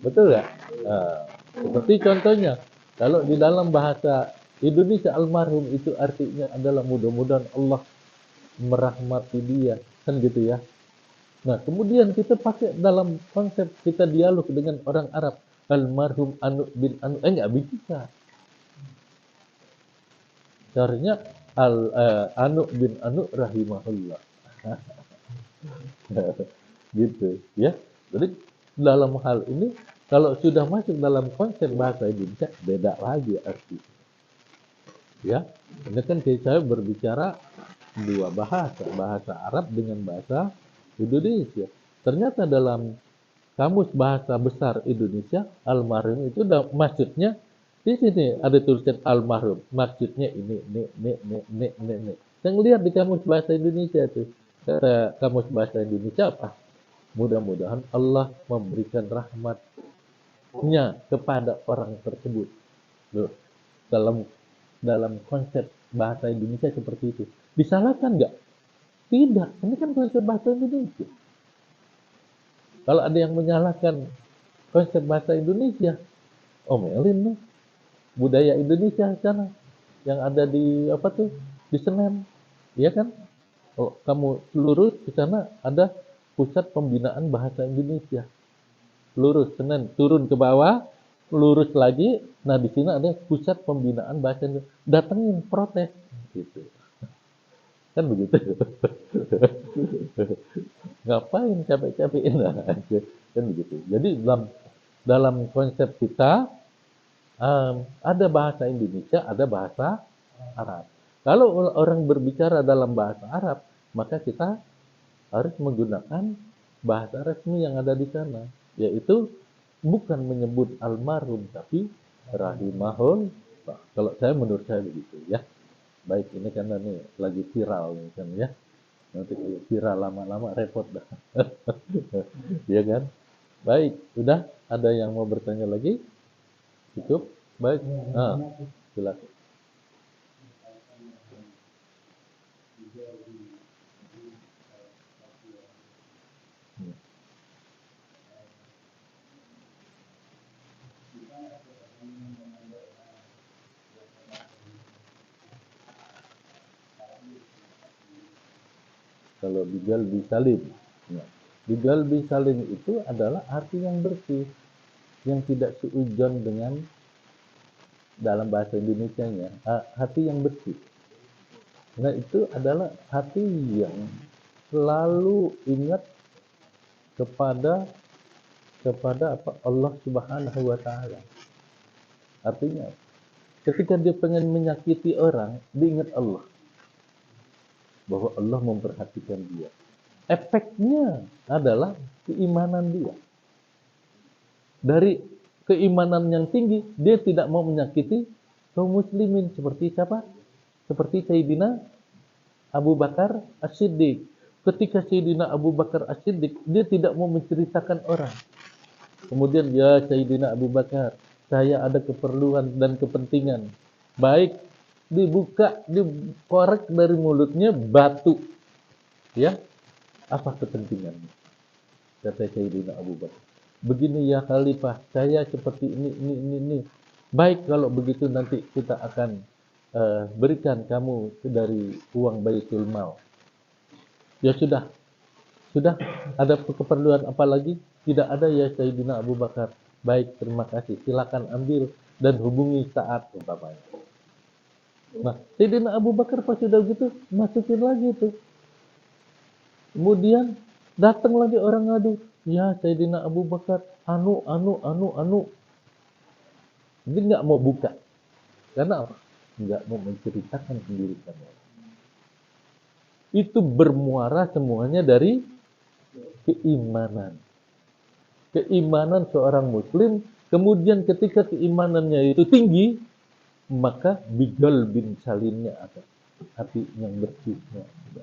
Betul nggak? Nah, seperti contohnya, kalau di dalam bahasa Indonesia almarhum itu artinya adalah mudah-mudahan Allah merahmati dia, kan gitu ya. Nah, kemudian kita pakai dalam konsep kita dialog dengan orang Arab, almarhum Anu bin Anu, nggak bisa. Caranya Anu bin Anu rahimahullah. Gitu ya. Jadi dalam hal ini kalau sudah masuk dalam konsep bahasa Indonesia beda lagi arti. Ya, ini kan saya berbicara dua bahasa, bahasa Arab dengan bahasa Indonesia. Ternyata dalam kamus bahasa besar Indonesia, almarhum itu maksudnya di sini ada tulisan almarhum, maksudnya ini. Yang lihat di kamus bahasa Indonesia itu, kata kamus bahasa Indonesia apa? Mudah-mudahan Allah memberikan rahmatnya kepada orang tersebut. Loh, dalam dalam konsep bahasa Indonesia seperti itu. Disalahkan nggak? Tidak. Ini kan konsep bahasa Indonesia. Kalau ada yang menyalahkan konsep bahasa Indonesia, omelin nih. Budaya Indonesia sana yang ada di apa tuh? Di Senen. Iya kan? Oh, kamu lurus di sana ada pusat pembinaan bahasa Indonesia. Lurus Senen, turun ke bawah, lurus lagi. Nah, di sini ada pusat pembinaan bahasa Indonesia. Datengin protes gitu. Kan begitu. Ngapain capek-capekin aja. Kan begitu. Jadi dalam konsep kita ada bahasa Indonesia, ada bahasa Arab. Kalau orang berbicara dalam bahasa Arab, maka kita harus menggunakan bahasa resmi yang ada di sana, yaitu bukan menyebut almarhum tapi rahimahullah. Kalau saya menurut saya begitu ya. Baik, ini karena nih lagi viral nih kan ya. Nanti viral lama-lama repot dah. Ya kan? Baik, udah ada yang mau bertanya lagi? Cukup? Baik. Nah, silakan. Kalau bijal bisalin. Nah, bijal bisalin itu adalah arti yang bersih, yang tidak seujon dengan dalam bahasa Indonesianya, hati yang bersih. Nah, itu adalah hati yang selalu ingat kepada apa Allah Subhanahu wa taala. Artinya, ketika dia pengen menyakiti orang, dia ingat Allah. Bahwa Allah memperhatikan dia. efeknya adalah keimanan dia. Dari keimanan yang tinggi, dia tidak mau menyakiti kaum muslimin. Seperti siapa? Seperti Sayyidina Abu Bakar As-Siddiq. Ketika Sayyidina Abu Bakar As-Siddiq, dia tidak mau menceritakan orang. Kemudian, ya Sayyidina Abu Bakar, saya ada keperluan dan kepentingan. Baik, dibuka, dikorek dari mulutnya batu. Ya, apa kepentingannya? Kata Sayyidina Abu Bakar. Begini ya Khalifah, saya seperti ini. Baik, kalau begitu nanti kita akan berikan kamu dari uang Baitul Mal. Ya sudah ada keperluan apa lagi? Tidak ada ya Sayyidina Abu Bakar. Baik, terima kasih. Silakan ambil dan hubungi saat umpamanya. Nah, Sayyidina Abu Bakar pas sudah gitu masukin lagi tuh. Kemudian datang lagi orang ngadu. Ya Sayyidina Abu Bakar, anu. Dia nggak mau buka. Karena apa? Nggak mau menceritakan pendiriannya. Itu bermuara semuanya dari keimanan. Keimanan seorang muslim, kemudian ketika keimanannya itu tinggi, maka bigal bin salimnya ada. Hati yang bersihnya ada.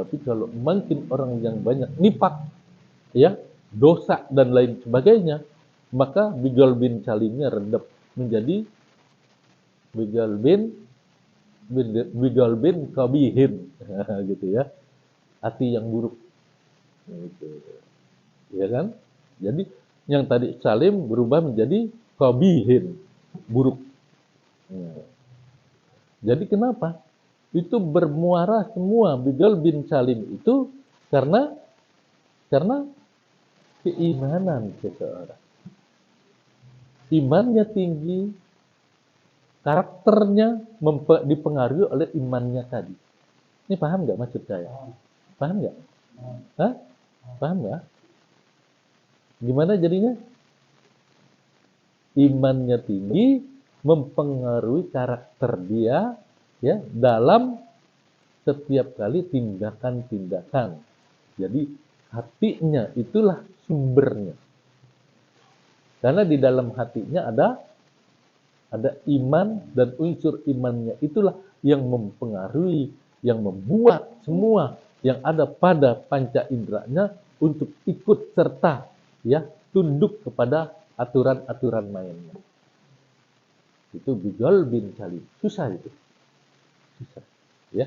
Tapi kalau makin orang yang banyak nifak, ya, dosa dan lain sebagainya, maka bigal bin salimnya redap menjadi bigal bin kabihin, gitu ya, hati yang buruk, gitu, ya kan? Jadi yang tadi salim berubah menjadi kabihin, buruk. Ya. Jadi kenapa? Itu bermuara semua bigal bin salim itu karena keimanan seseorang. Imannya tinggi, karakternya dipengaruhi oleh imannya tadi. Ini paham nggak maksud saya? Paham nggak? Hah? Paham nggak? Gimana jadinya? Imannya tinggi mempengaruhi karakter dia, ya, dalam setiap kali tindakan-tindakan. Jadi hatinya itulah sumbernya. Karena di dalam hatinya ada iman, dan unsur imannya itulah yang mempengaruhi, yang membuat semua yang ada pada panca inderanya untuk ikut serta, ya, tunduk kepada aturan-aturan mainnya. Itu bigal bin salim. Susah itu. Susah. Ya.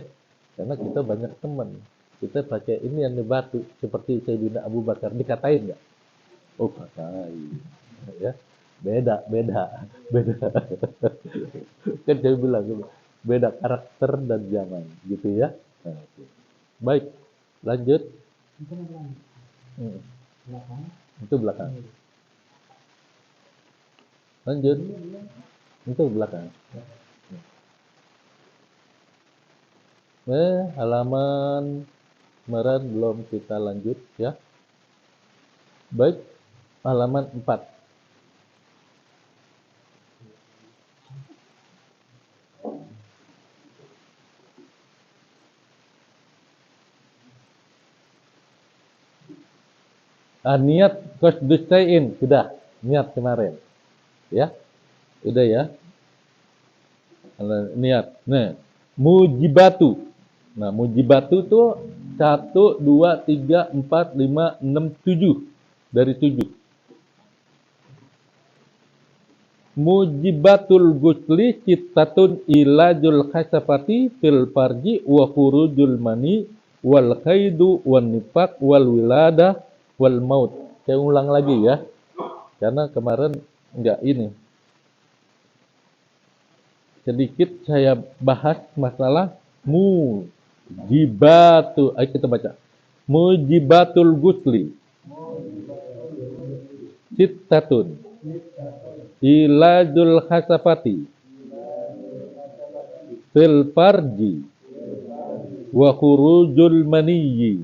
Karena kita banyak teman. Kita pakai ini yang batu seperti Sayyidina Abu Bakar, dikatain nggak? Oh, katain. Ya. Beda. Kan saya bilang beda karakter dan zaman, gitu ya. Nah, baik, lanjut. Itu belakang. Lanjut. Itu belakang. Halaman kemarin belum kita lanjut, ya. Baik, halaman 4. Niat qasdustain sudah, niat kemarin. Ya. Udah ya. Niat. Nah, mujibatu. Nah, mujibatu tuh 1 2 3 4 5 6 7. Dari 7. Mujibatul gusli cittatun ilajul khasafati fil farji wa khurujul mani wal khaidu wan nifaq wal wilada wal maut. Saya ulang lagi ya. Karena kemarin enggak ini. Sedikit saya bahas masalah mujibatu. Ayo kita baca. Mujibatul gusli cittatun ilajul khasafati fil farji wa khurujul maniyyi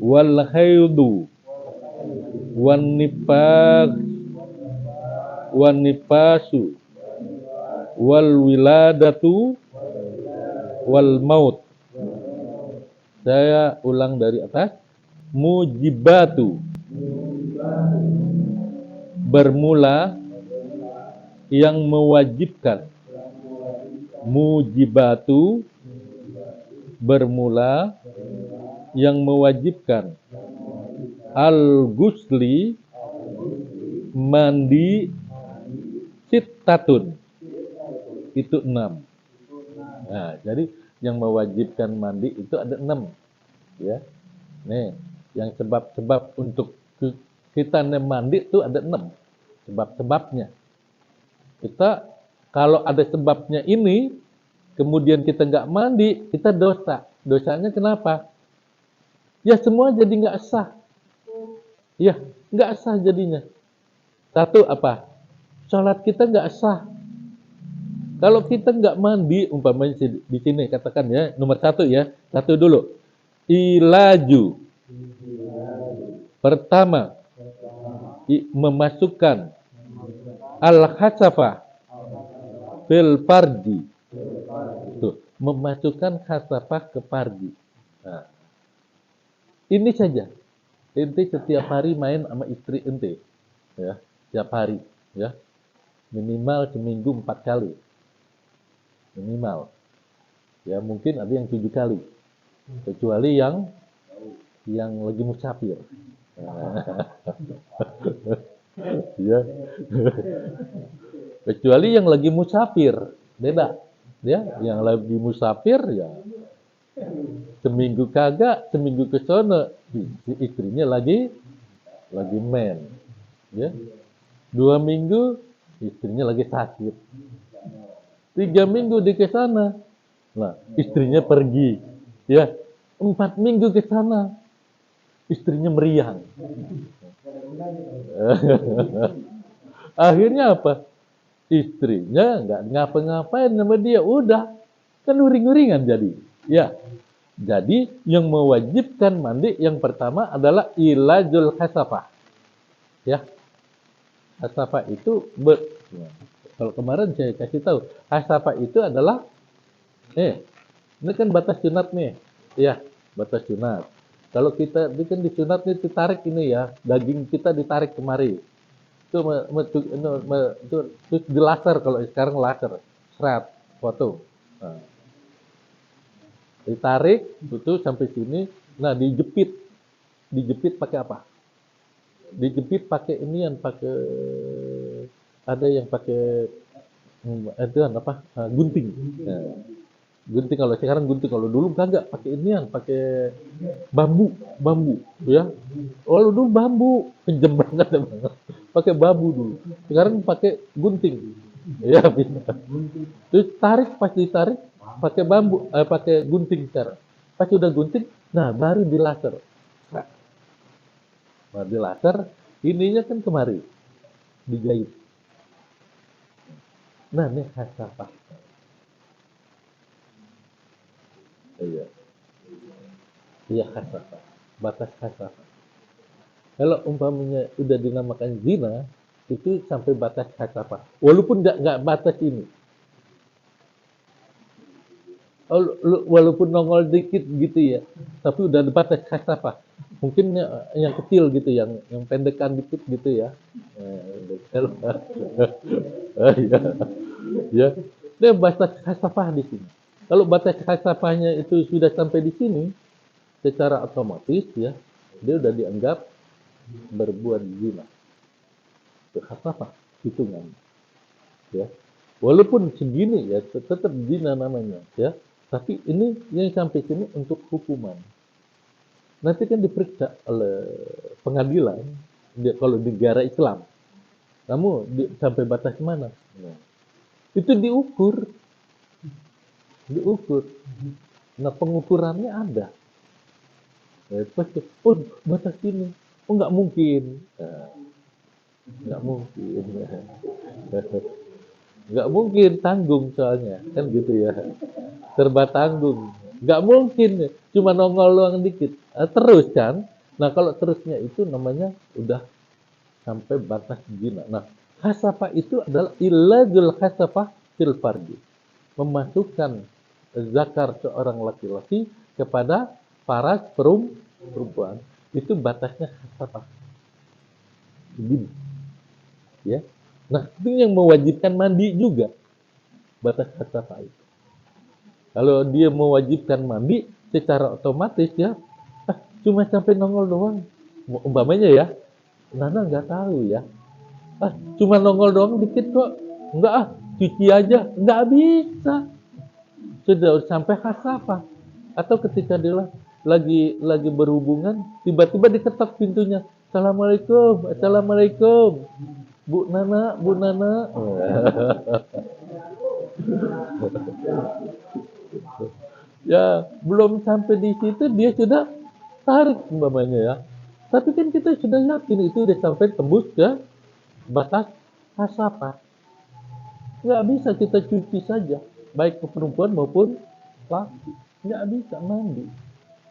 wal haidu wan nifaq wan nifasu wal wiladatu wal maut. Saya ulang dari atas. Mujibatu, bermula yang mewajibkan. Mujibatu, bermula yang mewajibkan. Al-ghusli, mandi. Sittatun, itu 6. Nah, jadi yang mewajibkan mandi itu ada 6. Ya. Nih, yang sebab-sebab untuk kita mandi itu ada 6. Sebab-sebabnya. Kita kalau ada sebabnya ini, kemudian kita nggak mandi, kita dosa. Dosanya kenapa? Ya semua jadi nggak sah. Ya, nggak sah jadinya. Satu apa? Sholat kita nggak sah. Kalau kita nggak mandi, umpamanya di sini katakan ya, nomor 1 ya, 1 dulu. Ilaju. Pertama, memasukkan al-khasafah fil farji. Tuh, memasukkan khasafah ke farji. Nah, ini saja. Ente setiap hari main sama istri ente, ya, setiap hari, ya, minimal seminggu 4 kali, minimal. Ya mungkin ada yang 7 kali, kecuali yang lagi musafir. Ya. Kecuali yang lagi musafir, beda. Ya, yang lagi musafir ya seminggu kagak, seminggu ke sono istrinya lagi main. Ya. 2 minggu istrinya lagi sakit. 3 minggu di ke sana. Nah, istrinya pergi. Ya. 4 minggu ke sana. Istrinya meriang. Akhirnya apa? Istrinya nggak ngapa-ngapain sama dia, udah kan uring-uringan jadi. Ya, jadi yang mewajibkan mandi yang pertama adalah ilajul khasafah. Ya, khasafah itu kalau kemarin saya kasih tahu, khasafah itu adalah ini kan batas sunat nih, ya batas sunat. Kalau kita ini kan di sunat nih ditarik ini ya, daging kita ditarik kemari. Itu di laser, kalau sekarang laser, seret, foto. Nah, ditarik itu sampai sini, nah dijepit pakai apa? Dijepit pakai ini yang pakai, ada yang pakai itu apa? Gunting. Nah, gunting, kalau sekarang gunting, kalau dulu kagak pakai inian, pakai bambu ya. Oh dulu bambu kejam banget pakai bambu dulu, sekarang pakai gunting ya bisa. Terus tarik, pas ditarik pakai bambu, pakai gunting sekarang. Pas udah gunting, nah baru di laser. Nah di laser ininya kan kemari dijahit. Nah ini khasafah. Iya. Iya khasafah. Batas khasafah. Kalau umpamanya udah dinamakan zina, itu sampai batas khasafah. Walaupun nggak batas ini. Walaupun nongol dikit gitu ya, tapi udah di batas khasafah. Mungkin yang kecil gitu, yang pendekan dikit gitu ya. Ya. Ya. Dia batas khasafah di sini. Kalau batas khasafahnya itu sudah sampai di sini, secara otomatis ya, dia udah dianggap berbuat zina. Itu khasafah hitungan. Ya. Walaupun segini ya, tetap zina namanya ya. Tapi ini yang sampai sini untuk hukuman. Nanti kan diperiksa oleh pengadilan, kalau di negara Islam. Kamu sampai batas mana? Nah, itu diukur. Nah, pengukurannya ada. Oh, batas ini. Oh, nggak mungkin. Nah, nggak mungkin. Nggak mungkin, tanggung soalnya. Kan gitu ya. Serba tanggung. Nggak mungkin. Cuma nongol doang dikit. Terus kan. Nah, kalau terusnya itu namanya udah sampai batas zina. Nah, khasafah itu adalah ilajul khasafah fil farji. Memasukkan zakar seorang laki-laki kepada para perempuan itu batasnya apa? Begini, ya. Nah, itu yang mewajibkan mandi juga batas apa itu. Kalau dia mewajibkan mandi, secara otomatis ya, cuma sampai nongol doang. Umpamanya ya, Nana nggak tahu ya. Cuma nongol doang dikit kok. Enggak cuci aja. Nggak bisa. Sudah sampai apa? Atau ketika dia lagi berhubungan, tiba-tiba diketok pintunya. Assalamualaikum, assalamualaikum. Bu Nana, Bu Nana. Ya, belum sampai di situ dia sudah tarik umpamanya ya. Tapi kan kita sudah yakin itu sudah sampai tembus ke batas hasapa. Nggak bisa kita cuci saja, baik ke perempuan maupun laki. Nggak bisa mandi.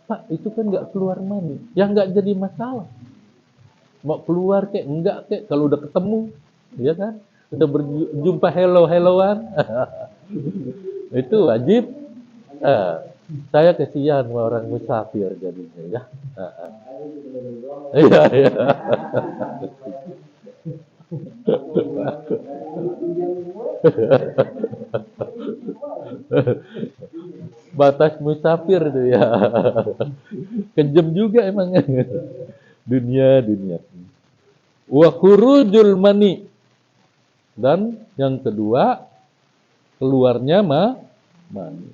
Pak, itu kan nggak keluar mandi. Ya nggak jadi masalah. Mau keluar kek, enggak kek, kalau udah ketemu, ya kan? Udah berjumpa hello-helloan. Itu wajib. Eh, saya kesian sama orang musafir jadinya ya. Iya, iya. Batas musafir itu ya. Kejam juga emang. Dunia. Wa khurujul mani. Dan yang kedua, keluarnya mani.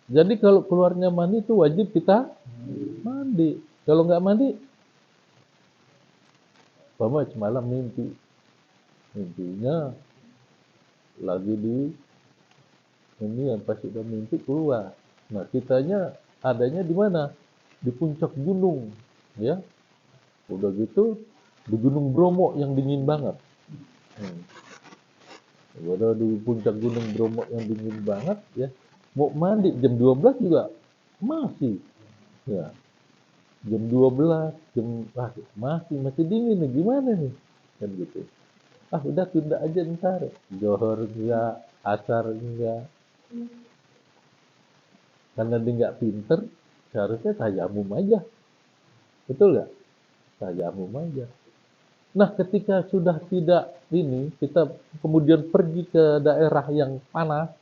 Jadi kalau keluarnya mani itu wajib kita mandi. Kalau nggak mandi, Mama semalam mimpinya lagi di ini yang pas sudah mimpi keluar. Nah kitanya adanya di mana? Di puncak gunung, ya. Udah gitu di Gunung Bromo yang dingin banget. Udah di puncak Gunung Bromo yang dingin banget, ya. Mau mandi jam 12 juga masih, ya. Jam 12, masih dingin nih, gimana nih? Kan gitu. Udah tunda aja ntar. Johor enggak, asar enggak. Karena dia nggak pinter, seharusnya tayamum aja. Betul nggak? Tayamum aja. Nah, ketika sudah tidak ini, kita kemudian pergi ke daerah yang panas,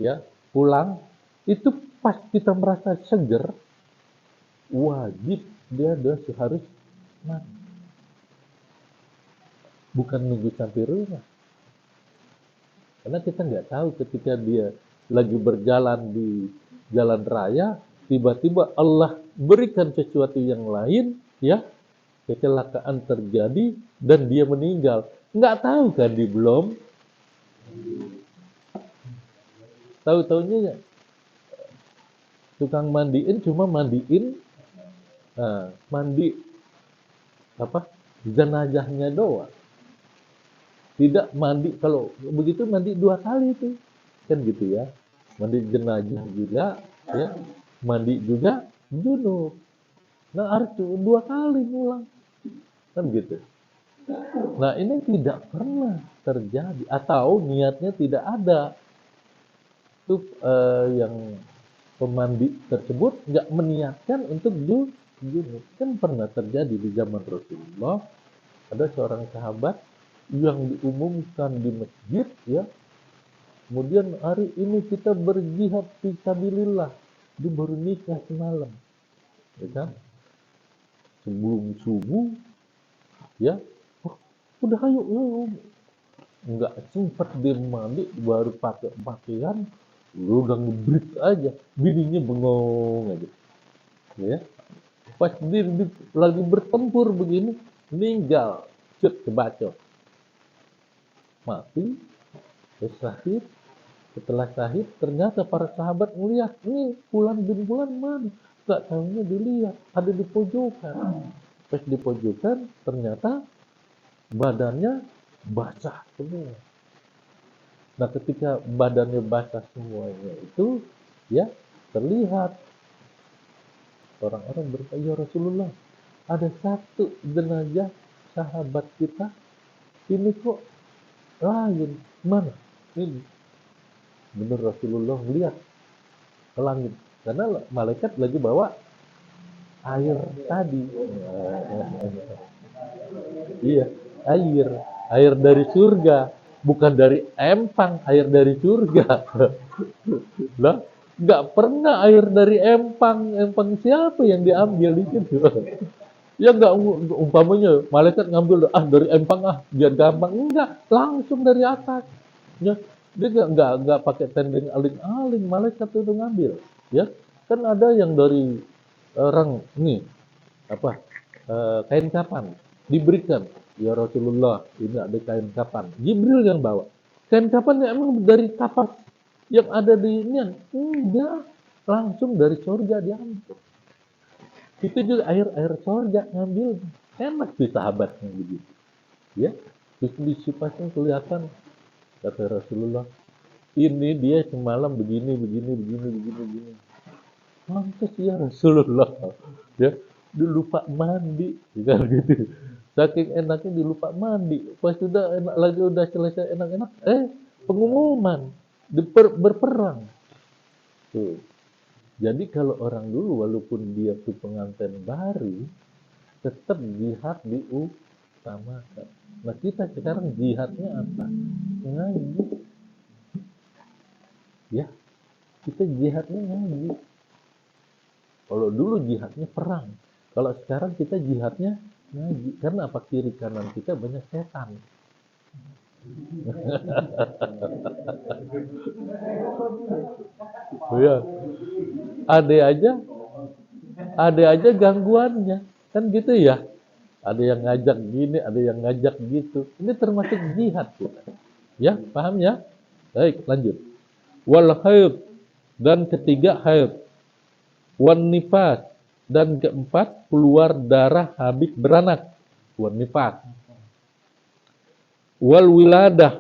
ya, pulang, itu pas kita merasa seger, wajib dia harus mandi. Bukan nunggu sampai rumah. Karena kita nggak tahu ketika dia lagi berjalan di jalan raya, tiba-tiba Allah berikan sesuatu yang lain, ya, kecelakaan terjadi dan dia meninggal. Nggak tahu kan dia belum. Tahu-taunya tukang mandiin cuma mandiin mandi jenazahnya doang. Tidak mandi, kalau begitu mandi 2 kali itu. Kan gitu ya. Mandi jenazah juga, ya. Mandi juga junub. Nah, harus 2 kali pulang. Kan gitu. Nah, ini tidak pernah terjadi atau niatnya tidak ada. Itu yang pemandi tersebut nggak meniatkan untuk junub. Kan pernah terjadi di zaman Rasulullah, ada seorang sahabat yang diumumkan di masjid, ya. Kemudian hari ini kita berjihad fisabilillah. Dia baru nikah semalam, ya kan? Sebelum subuh, ya. Udah ayo. Nggak sempat dia mandi, baru pakai pakaian, udah ngebrit aja, bininya bengong aja, ya. Pas dia lagi bertempur begini, meninggal, kebacok, mati, syahid. Setelah syahid, ternyata para sahabat melihat, ini bin Fulan mana? Gak tahunya dilihat, ada di pojokan. Pas di pojokan, ternyata badannya basah semua. Nah, ketika badannya basah semuanya itu, ya, terlihat orang-orang bertanya, ya Rasulullah, ada satu jenazah sahabat kita, ini kok lain, mana? Ini. Benar Rasulullah melihat ke langit. Karena malaikat lagi bawa air tadi. Iya, air, air dari surga, bukan dari empang, air dari surga. Lah, nggak pernah air dari empang, empang siapa yang diambil di situ? Ya nggak umpamanya malaikat ngambil dari empang biar gampang, enggak, langsung dari atas. Ya, dia nggak pakai tendeng aling-aling, malaikat itu ngambil. Ya, kan ada yang dari orang nih apa kain kapan diberikan, ya Rasulullah ini ada kain kapan, Jibril yang bawa kain kapan yang emang dari kapas yang ada di ini, enggak, langsung dari surga diambil. Itu juga air air surga ngambil, enak sih sahabatnya begitu ya. Terus di sipasnya kelihatan, kata Rasulullah, ini dia semalam begini begini begini begini begini. Lantas ya Rasulullah, ya, dilupa mandi, kan gitu. Saking enaknya dilupa mandi. Pas sudah enak lagi, udah selesai enak-enak, pengumuman, berperang. Tuh. Jadi kalau orang dulu walaupun dia tuh pengantin baru, tetap jihad diutamakan. Nah kita sekarang jihadnya apa? Ngaji. Ya, kita jihadnya ngaji. Kalau dulu jihadnya perang, kalau sekarang kita jihadnya ngaji. Karena apa? Kiri kanan kita banyak setan. Oh ya, ada aja, ada aja gangguannya, kan gitu ya. Ada yang ngajak gini, ada yang ngajak gitu. Ini termasuk jihad kita. Ya, paham ya? Baik, lanjut. Wal haid, dan ketiga haid. Wan nifas, dan keempat keluar darah habis beranak. Wan nifas. Wal wiladah,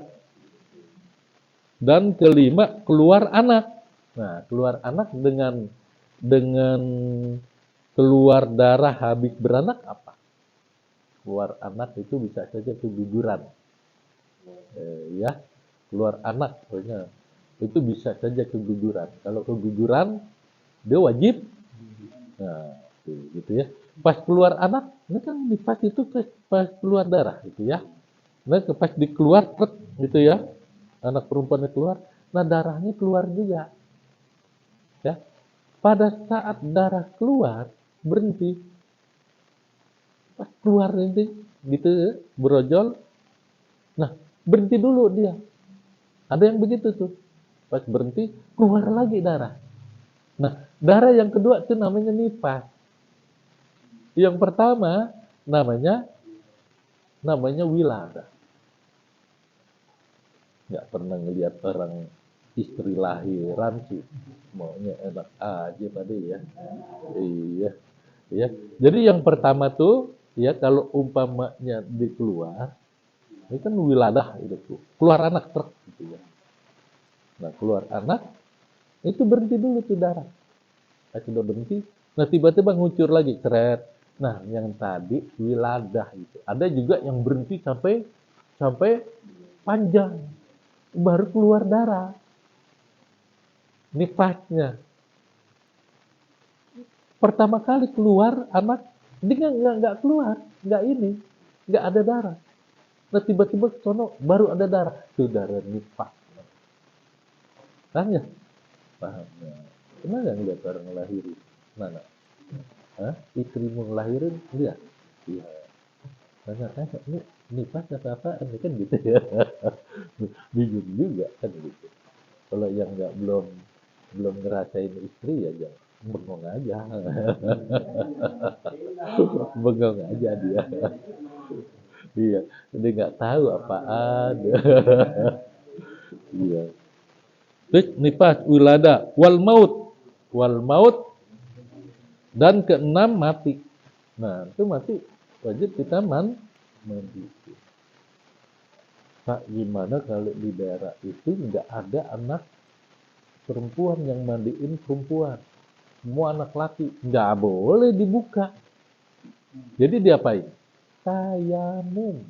dan kelima keluar anak. Nah, keluar anak dengan keluar darah habis beranak apa? Keluar anak itu bisa saja keguguran. Ya, keluar anak pokoknya itu bisa saja keguguran. Kalau keguguran dia wajib. Nah, gitu ya. Pas keluar anak, ini kan pas itu pas keluar darah gitu ya. Nah, pas dikeluar gitu ya. Anak perempuannya keluar, nah darahnya keluar juga. Ya. Pada saat darah keluar, berhenti. Pas keluar nanti gitu brojol. Nah, berhenti dulu dia. Ada yang begitu tuh. Pas berhenti, keluar lagi darah. Nah, darah yang kedua itu namanya nifas. Yang pertama namanya namanya wiladah. Nggak pernah ngelihat orang istri lahiran sih, maunya enak aja tadi ya. Iya, iya. Jadi yang pertama tuh ya kalau umpamanya dikeluar, ini kan wiladah itu tuh, keluar anak truk gitu ya. Nah keluar anak itu berhenti dulu tuh darah. Nah, sudah berhenti, nah tiba-tiba ngucur lagi ceret. Nah yang tadi wiladah itu. Ada juga yang berhenti sampai sampai panjang, baru keluar darah. Nifasnya pertama kali keluar anak, dia nggak keluar, nggak ini, nggak ada darah. Nah tiba-tiba sono baru ada darah, itu darah nifas. Paham ya? Paham ya. Pernah nggak ngeliat orang ngelahirin? Mana? Hah? Istrimu ngelahirin? Lihat? Iya. Tanya-tanya, ini nifas atau apa? Ini kan gitu ya. Bingung juga kan gitu. Kalau yang nggak belum belum ngerasain istri ya jangan bengong aja. Bengong aja dia. Iya, dia nggak tahu apaan. Iya. Terus nifas, wilada, wal maut, dan keenam mati. Nah, itu mati wajib kita mandi. Pak, gimana kalau di daerah itu nggak ada anak perempuan yang mandiin perempuan? Semua anak laki, nggak boleh dibuka. Jadi diapain? Tayamum.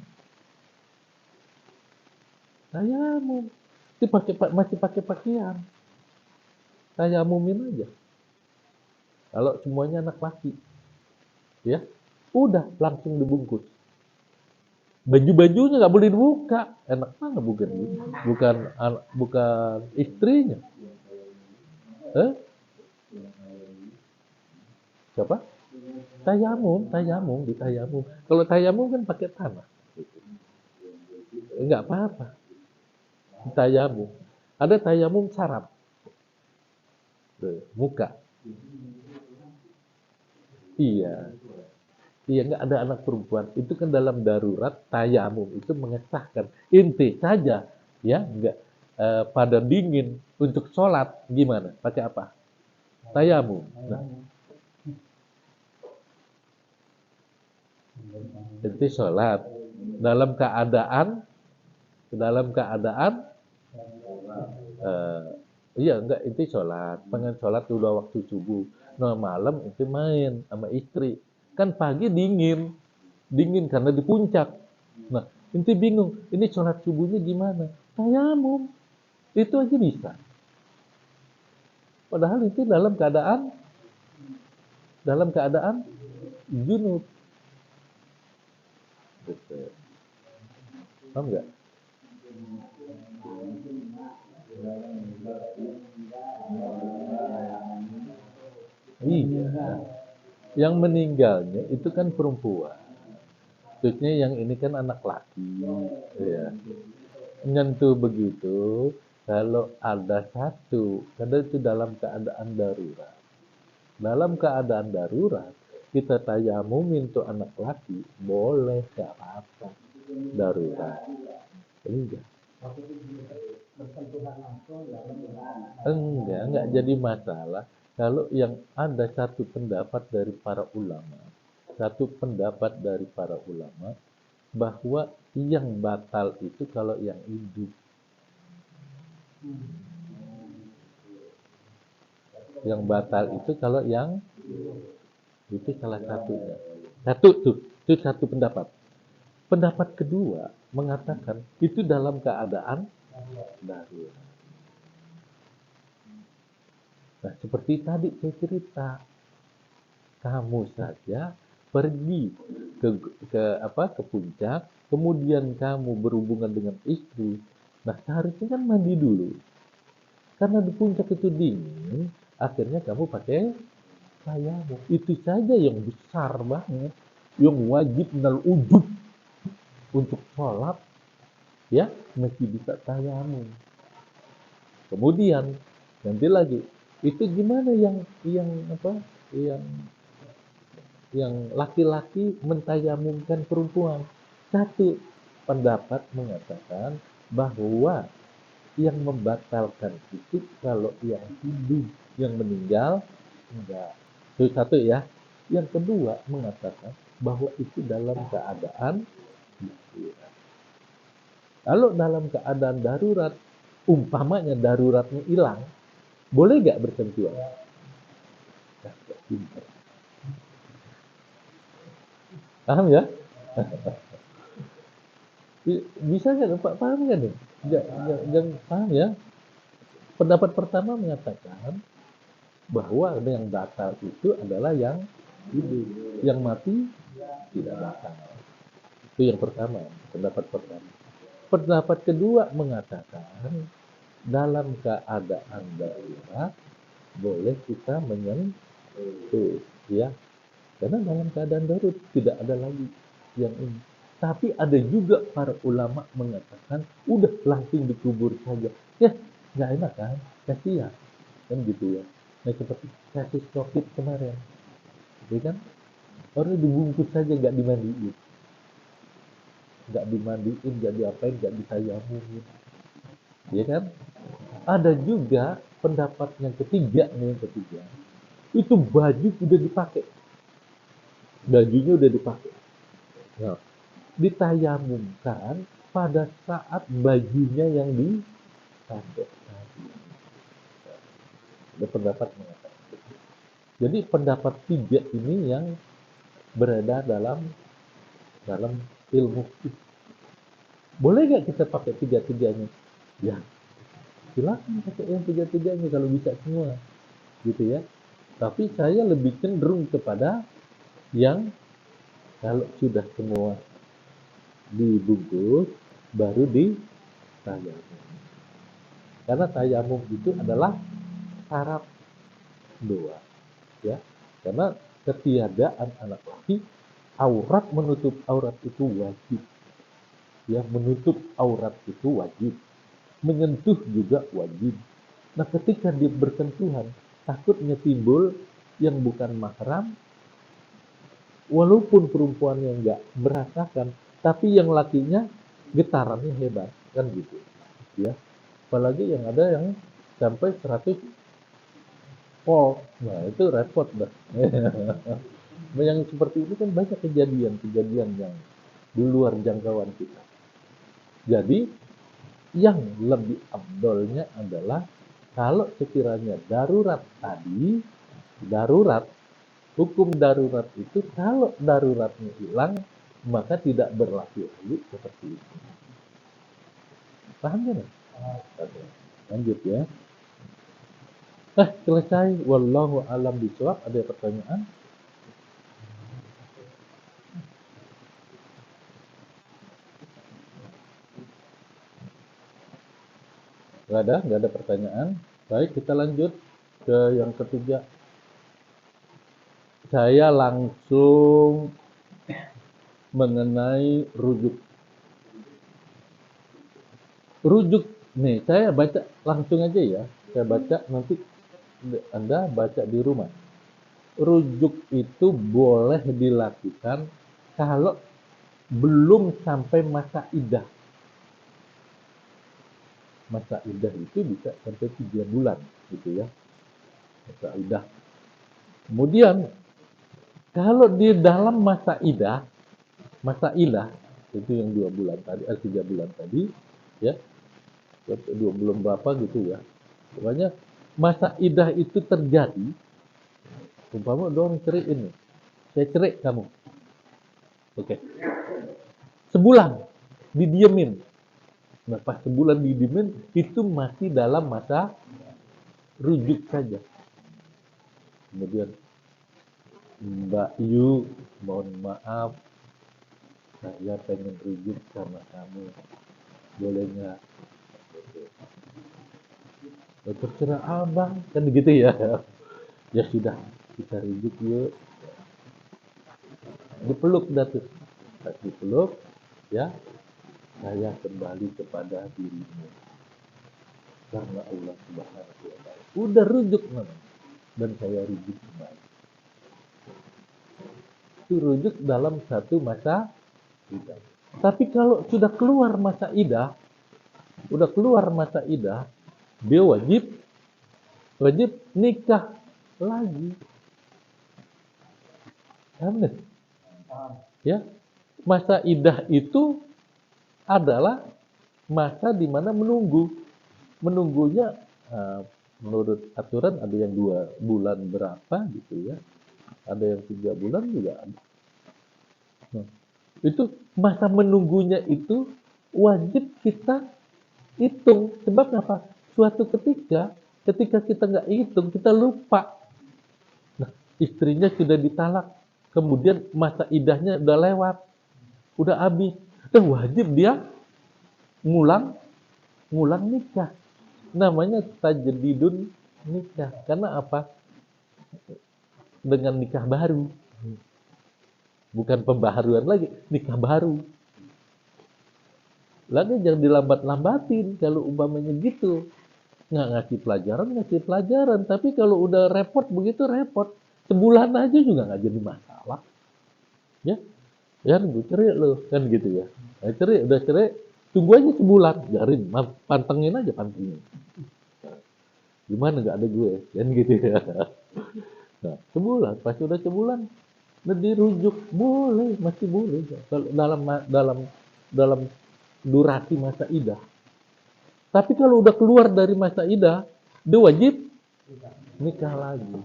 Tayamum. Itu masih pakai pakaian. Tayamumin aja. Kalau semuanya anak laki, ya udah langsung dibungkus. Baju-bajunya nggak boleh dibuka, enak mana bukan bukan istrinya. Eh? Siapa? Tayamum, di tayamum. Kalau tayamum kan pakai tanah, nggak apa-apa. Tayamum, ada tayamum saraf, muka. Iya, iya nggak ada anak perempuan. Itu kan dalam darurat tayamum itu mengesahkan inti saja, ya nggak pada dingin untuk sholat gimana? Pakai apa? Tayamum. Nah, inti sholat dalam keadaan eh, iya enggak inti sholat, pengen sholat udah waktu subuh. Nah malam itu main sama istri. Kan pagi dingin karena di puncak. Nah, inti bingung, ini sholat subuhnya gimana? Tayamum, itu aja bisa. Padahal itu dalam keadaan junub. Gitu. Paham nggak? Iya. Yang meninggalnya itu kan perempuan. Maksudnya yang ini kan anak laki. Ya. Nyentuh begitu, kalau ada satu, karena itu dalam keadaan darurat. Dalam keadaan darurat, kita tayamumin tuh anak laki, boleh, gak apa-apa. Darurat. Enggak. Enggak jadi masalah. Kalau yang ada satu pendapat dari para ulama, bahwa yang batal itu kalau yang hidup. Yang batal itu kalau yang itu salah satunya. Itu satu pendapat. Pendapat kedua mengatakan itu dalam keadaan darurat. Nah, seperti tadi saya cerita, kamu saja pergi ke ke puncak, kemudian kamu berhubungan dengan istri. Nah, seharusnya kan mandi dulu. Karena di puncak itu dingin, akhirnya kamu pakai tayamum. Itu saja yang besar banget, yang wajib minal ujub untuk sholat, ya mesti bisa tayamum. Kemudian nanti lagi, itu gimana yang yang laki-laki mentayamumkan perempuan? Satu pendapat mengatakan bahwa yang membatalkan itu kalau yang hidup, yang meninggal enggak. Itu satu ya. Yang kedua mengatakan bahwa itu dalam keadaan istirahat. Kalau dalam keadaan darurat, umpamanya daruratnya hilang, boleh nggak bersentuhan? Paham ya? Bisa nggak Pak paham nggak nih? Jangan paham ya. Pendapat pertama mengatakan bahwa yang batal itu adalah yang hidup, yang mati tidak batal. Itu yang pertama, pendapat pertama. Pendapat kedua mengatakan dalam keadaan darurat boleh kita menyentuh, ya, karena dalam keadaan darurat tidak ada lagi yang ini. Tapi ada juga para ulama mengatakan udah langsung dikubur saja. Ya, nggak enak kan? Kasihan kan gitu ya. Nah seperti kasus COVID kemarin, gitu kan? Orang dibungkus saja nggak dimandiin, nggak diapain, nggak ditayamumin, ya kan? Ada juga pendapat yang ketiga nih, itu bajunya udah dipakai. Nah, ditayamumkan pada saat bajunya yang dipakai. Ada pendapat mengatakan. Jadi pendapat tiga ini yang beredar dalam dalam ilmu. Boleh nggak kita pakai tiga-tiganya? Ya, silakan pakai yang tiga-tiganya kalau bisa semua, gitu ya. Tapi saya lebih cenderung kepada yang kalau sudah semua dibungkus, baru ditayamum. Karena tayamum itu adalah syarat doa, ya. Karena ketiadaan anak laki, aurat menutup aurat itu wajib, ya. Menutup aurat itu wajib, menyentuh juga wajib. Nah, ketika dia bersentuhan, takutnya timbul yang bukan mahram, walaupun perempuan yang nggak merasakan, tapi yang lakinya getarannya hebat, kan gitu, ya. Apalagi yang ada yang sampai 100 volt, nah itu repot dah. Yang seperti itu kan banyak kejadian-kejadian yang di luar jangkauan kita. Jadi yang lebih abdolnya adalah kalau sekiranya darurat tadi, darurat, hukum darurat itu kalau daruratnya hilang, maka tidak berlaku lagi seperti itu. Paham kan? Oke. Lanjut ya. Selesai. Wallahu alam bishawab. Ada pertanyaan? Nggak ada pertanyaan. Baik, kita lanjut ke yang ketiga. Saya langsung mengenai rujuk. Rujuk nih, saya baca langsung aja ya. Saya baca, nanti Anda baca di rumah. Rujuk itu boleh dilakukan kalau belum sampai masa idah. Masa idah itu bisa sampai 3 bulan gitu ya. Masa idah. Kemudian kalau di dalam masa idah itu yang 2 bulan tadi, 3 bulan tadi, ya, 2 bulan berapa gitu ya. Pokoknya masa idah itu terjadi, umpama dong cerai ini, saya cerai kamu, oke, sebulan didiemin. Nah, pas sebulan didiemin itu masih dalam masa rujuk saja. Kemudian, Mbak Yu, mohon maaf, saya pengen rujuk sama kamu, boleh nggak? Terserah abang, kan gitu ya. Ya sudah, kita rujuk yuk. Dipeluk dah tuh, dipeluk, ya. Saya kembali kepada dirimu karena Allah Subhanahu wa Ta'ala. Udah rujuk namanya, dan saya rujuk kembali. Itu rujuk dalam satu masa idah. Tapi kalau sudah keluar masa idah, dia wajib nikah lagi. Amin. Ya, masa idah itu adalah masa di mana menunggunya menurut aturan ada yang 2 bulan berapa gitu ya, ada yang 3 bulan juga ada. Nah, itu masa menunggunya itu wajib kita hitung. Sebab apa? Suatu ketika kita nggak hitung, kita lupa. Nah, istrinya sudah ditalak, kemudian masa idahnya udah lewat, udah habis, wajib dia ngulang nikah. Namanya tajdidun nikah. Karena apa? Dengan nikah baru. Bukan pembaharuan lagi, nikah baru. Lagi jangan dilambat-lambatin kalau umpamanya gitu. Nggak ngasih pelajaran. Tapi kalau udah repot begitu, repot. Sebulan aja juga nggak jadi masalah. Ya, gue cerai lo, kan gitu ya. Udah cerai, tunggu aja sebulan, biarin, pantengin aja. Gimana nggak ada gue, kan gitu ya. Nah, sebulan, pas udah sebulan, dirujuk boleh, masih boleh. Kalau dalam durasi masa idah. Tapi kalau udah keluar dari masa idah, dia wajib nikah lagi.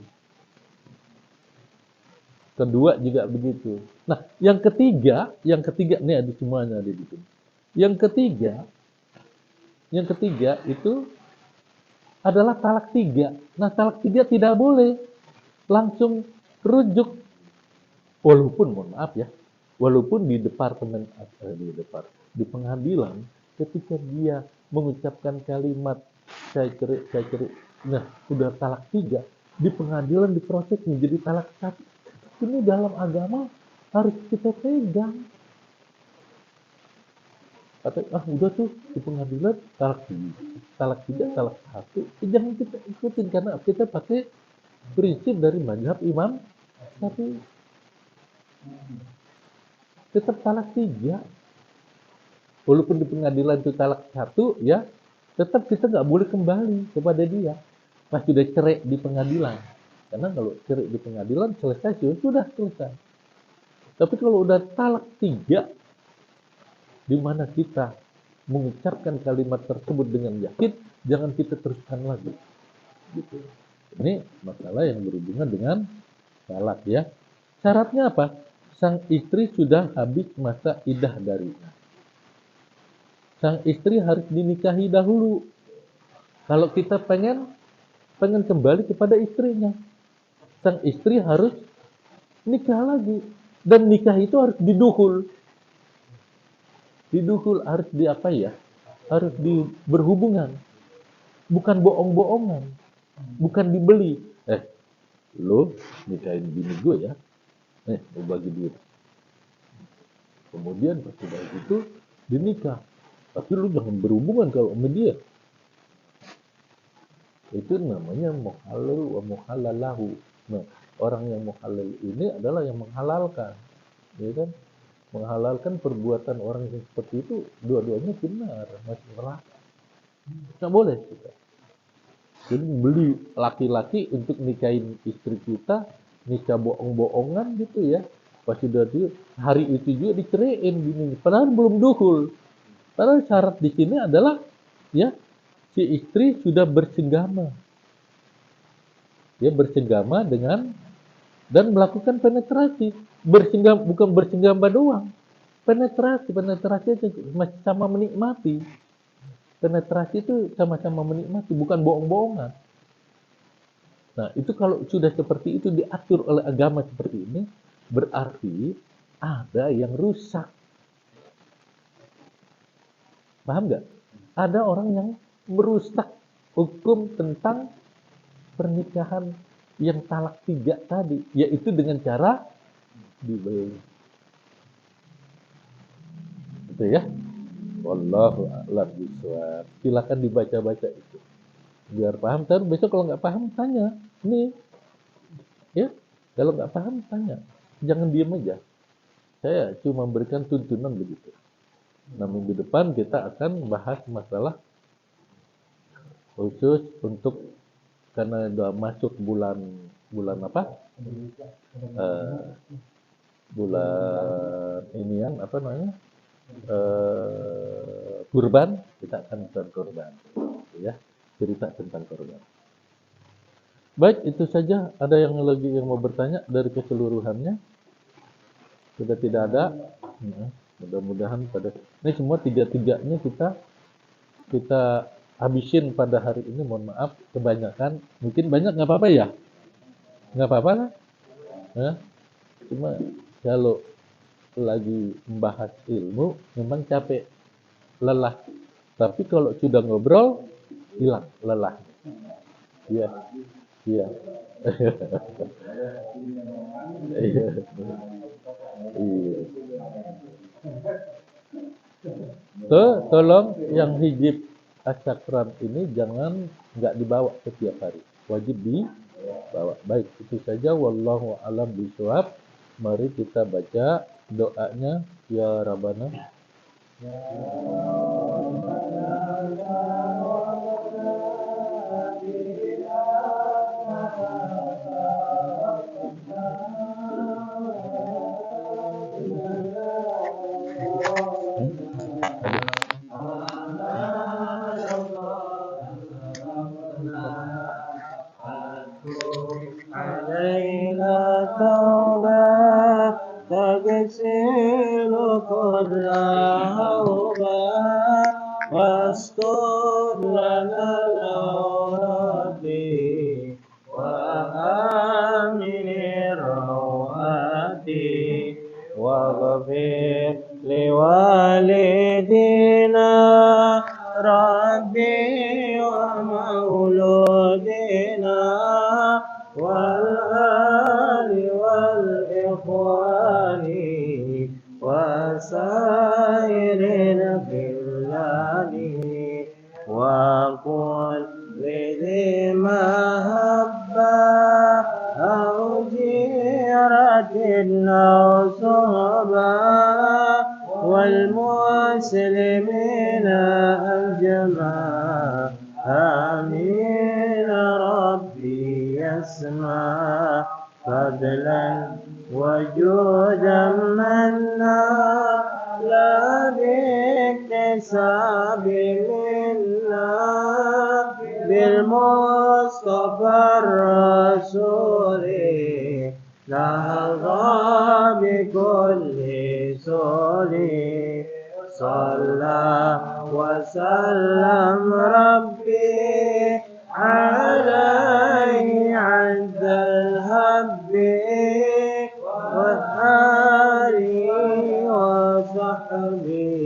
Kedua juga begitu. Nah, yang ketiga ini ada semuanya di situ. Yang ketiga itu adalah talak 3. Nah, talak 3 tidak boleh. langsung rujuk. Walaupun mohon maaf ya, walaupun di pengadilan ketika dia mengucapkan kalimat saya cerai, nah udah talak 3, di pengadilan diproses menjadi talak 1. Ini dalam agama harus kita pegang. Kata, udah tuh di pengadilan talak 3, talak 1. Jangan kita ikutin karena kita pakai prinsip dari mazhab Imam tapi tetap talak 3. Walaupun di pengadilan itu talak 1 ya, tetap kita nggak boleh kembali kepada dia pas sudah cerai di pengadilan. Karena kalau cerai di pengadilan selesai, sudah selesai. Tapi kalau udah talak 3, di mana kita mengucapkan kalimat tersebut dengan yakin, jangan kita teruskan lagi. Gitu. Ini masalah yang berhubungan dengan talak ya. Syaratnya apa? Sang istri sudah habis masa iddah darinya. Sang istri harus dinikahi dahulu. Kalau kita pengen kembali kepada istrinya, sang istri harus nikah lagi. Dan nikah itu harus didukhul. Didukhul harus harus berhubungan. Bukan bohong-bohongan. Bukan dibeli. Lo nikahin bini gue ya. Mau bagi duit. Kemudian pas sudah itu dinikah. Tapi lu jangan berhubungan kalau sama dia. Itu namanya muhalal wa muhalalahu. Nah, orang yang muhalal ini adalah yang menghalalkan. Ya kan? Menghalalkan perbuatan orang yang seperti itu, dua-duanya benar, masih neraka. Nggak boleh kita. Jadi beli laki-laki untuk nikahin istri kita, nikah bohong-bohongan gitu ya. Pas sudah dia hari itu juga diceraiin gini, padahal belum dukhul. Padahal syarat di sini adalah ya si istri sudah bersenggama. Ya bersenggama dengan dan melakukan penetrasi. Bukan bersenggama doang. Penetrasi itu sama menikmati. Penetrasi itu sama-sama menikmati, bukan bohong-bohongan. Nah, itu kalau sudah seperti itu diatur oleh agama seperti ini, berarti ada yang rusak. Paham nggak? Ada orang yang merusak hukum tentang pernikahan yang talak 3 tadi, yaitu dengan cara dibeli. Itu ya. Wallahu a'lam bishawab. Silakan dibaca-baca itu. Biar paham. Terus besok kalau nggak paham tanya. Nih. Ya. Kalau nggak paham tanya. Jangan diam aja. Saya cuma memberikan tuntunan begitu. Nah, minggu depan kita akan bahas masalah khusus untuk karena udah masuk bulan apa? Bulan inian apa namanya? Kurban, kita akan tentang kurban. Ya, cerita tentang kurban. Baik, itu saja. Ada yang lagi yang mau bertanya dari keseluruhannya? Sudah tidak ada. Mudah-mudahan pada ini semua tiga-tiganya kita habisin pada hari ini. Mohon maaf kebanyakan, mungkin banyak nggak apa-apa ya, nggak apa-apa lah. Cuma kalau lagi membahas ilmu memang capek, lelah. Tapi kalau sudah ngobrol hilang lelah. Iya. Iya. Iya. Tolong yang hijab asyakran ini jangan nggak dibawa setiap hari, wajib dibawa. Baik, itu saja. Wallahu a'lam bishawab. Mari kita baca doanya. Ya Rabbana. تغسل قدرهما واستر لنا الأوراد وآمن واغفر لوالدينا ربي ومولودنا والآل والإخوان وسائر الخلان وكل ذي محبة أو جيرة أو صحبة والمسلمين أجمع آمين ربي يسمع فضلا وجودا منا لا باكتساب منا بالمصطفى الرسول نهضى بكل سول صلى وسلم ربي عليه عند الهب وآله وصحبه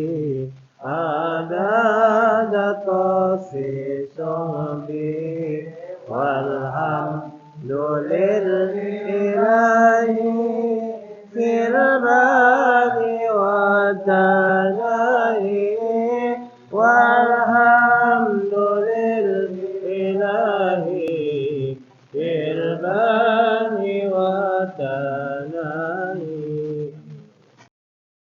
عدد طفي صحبي والحمد لله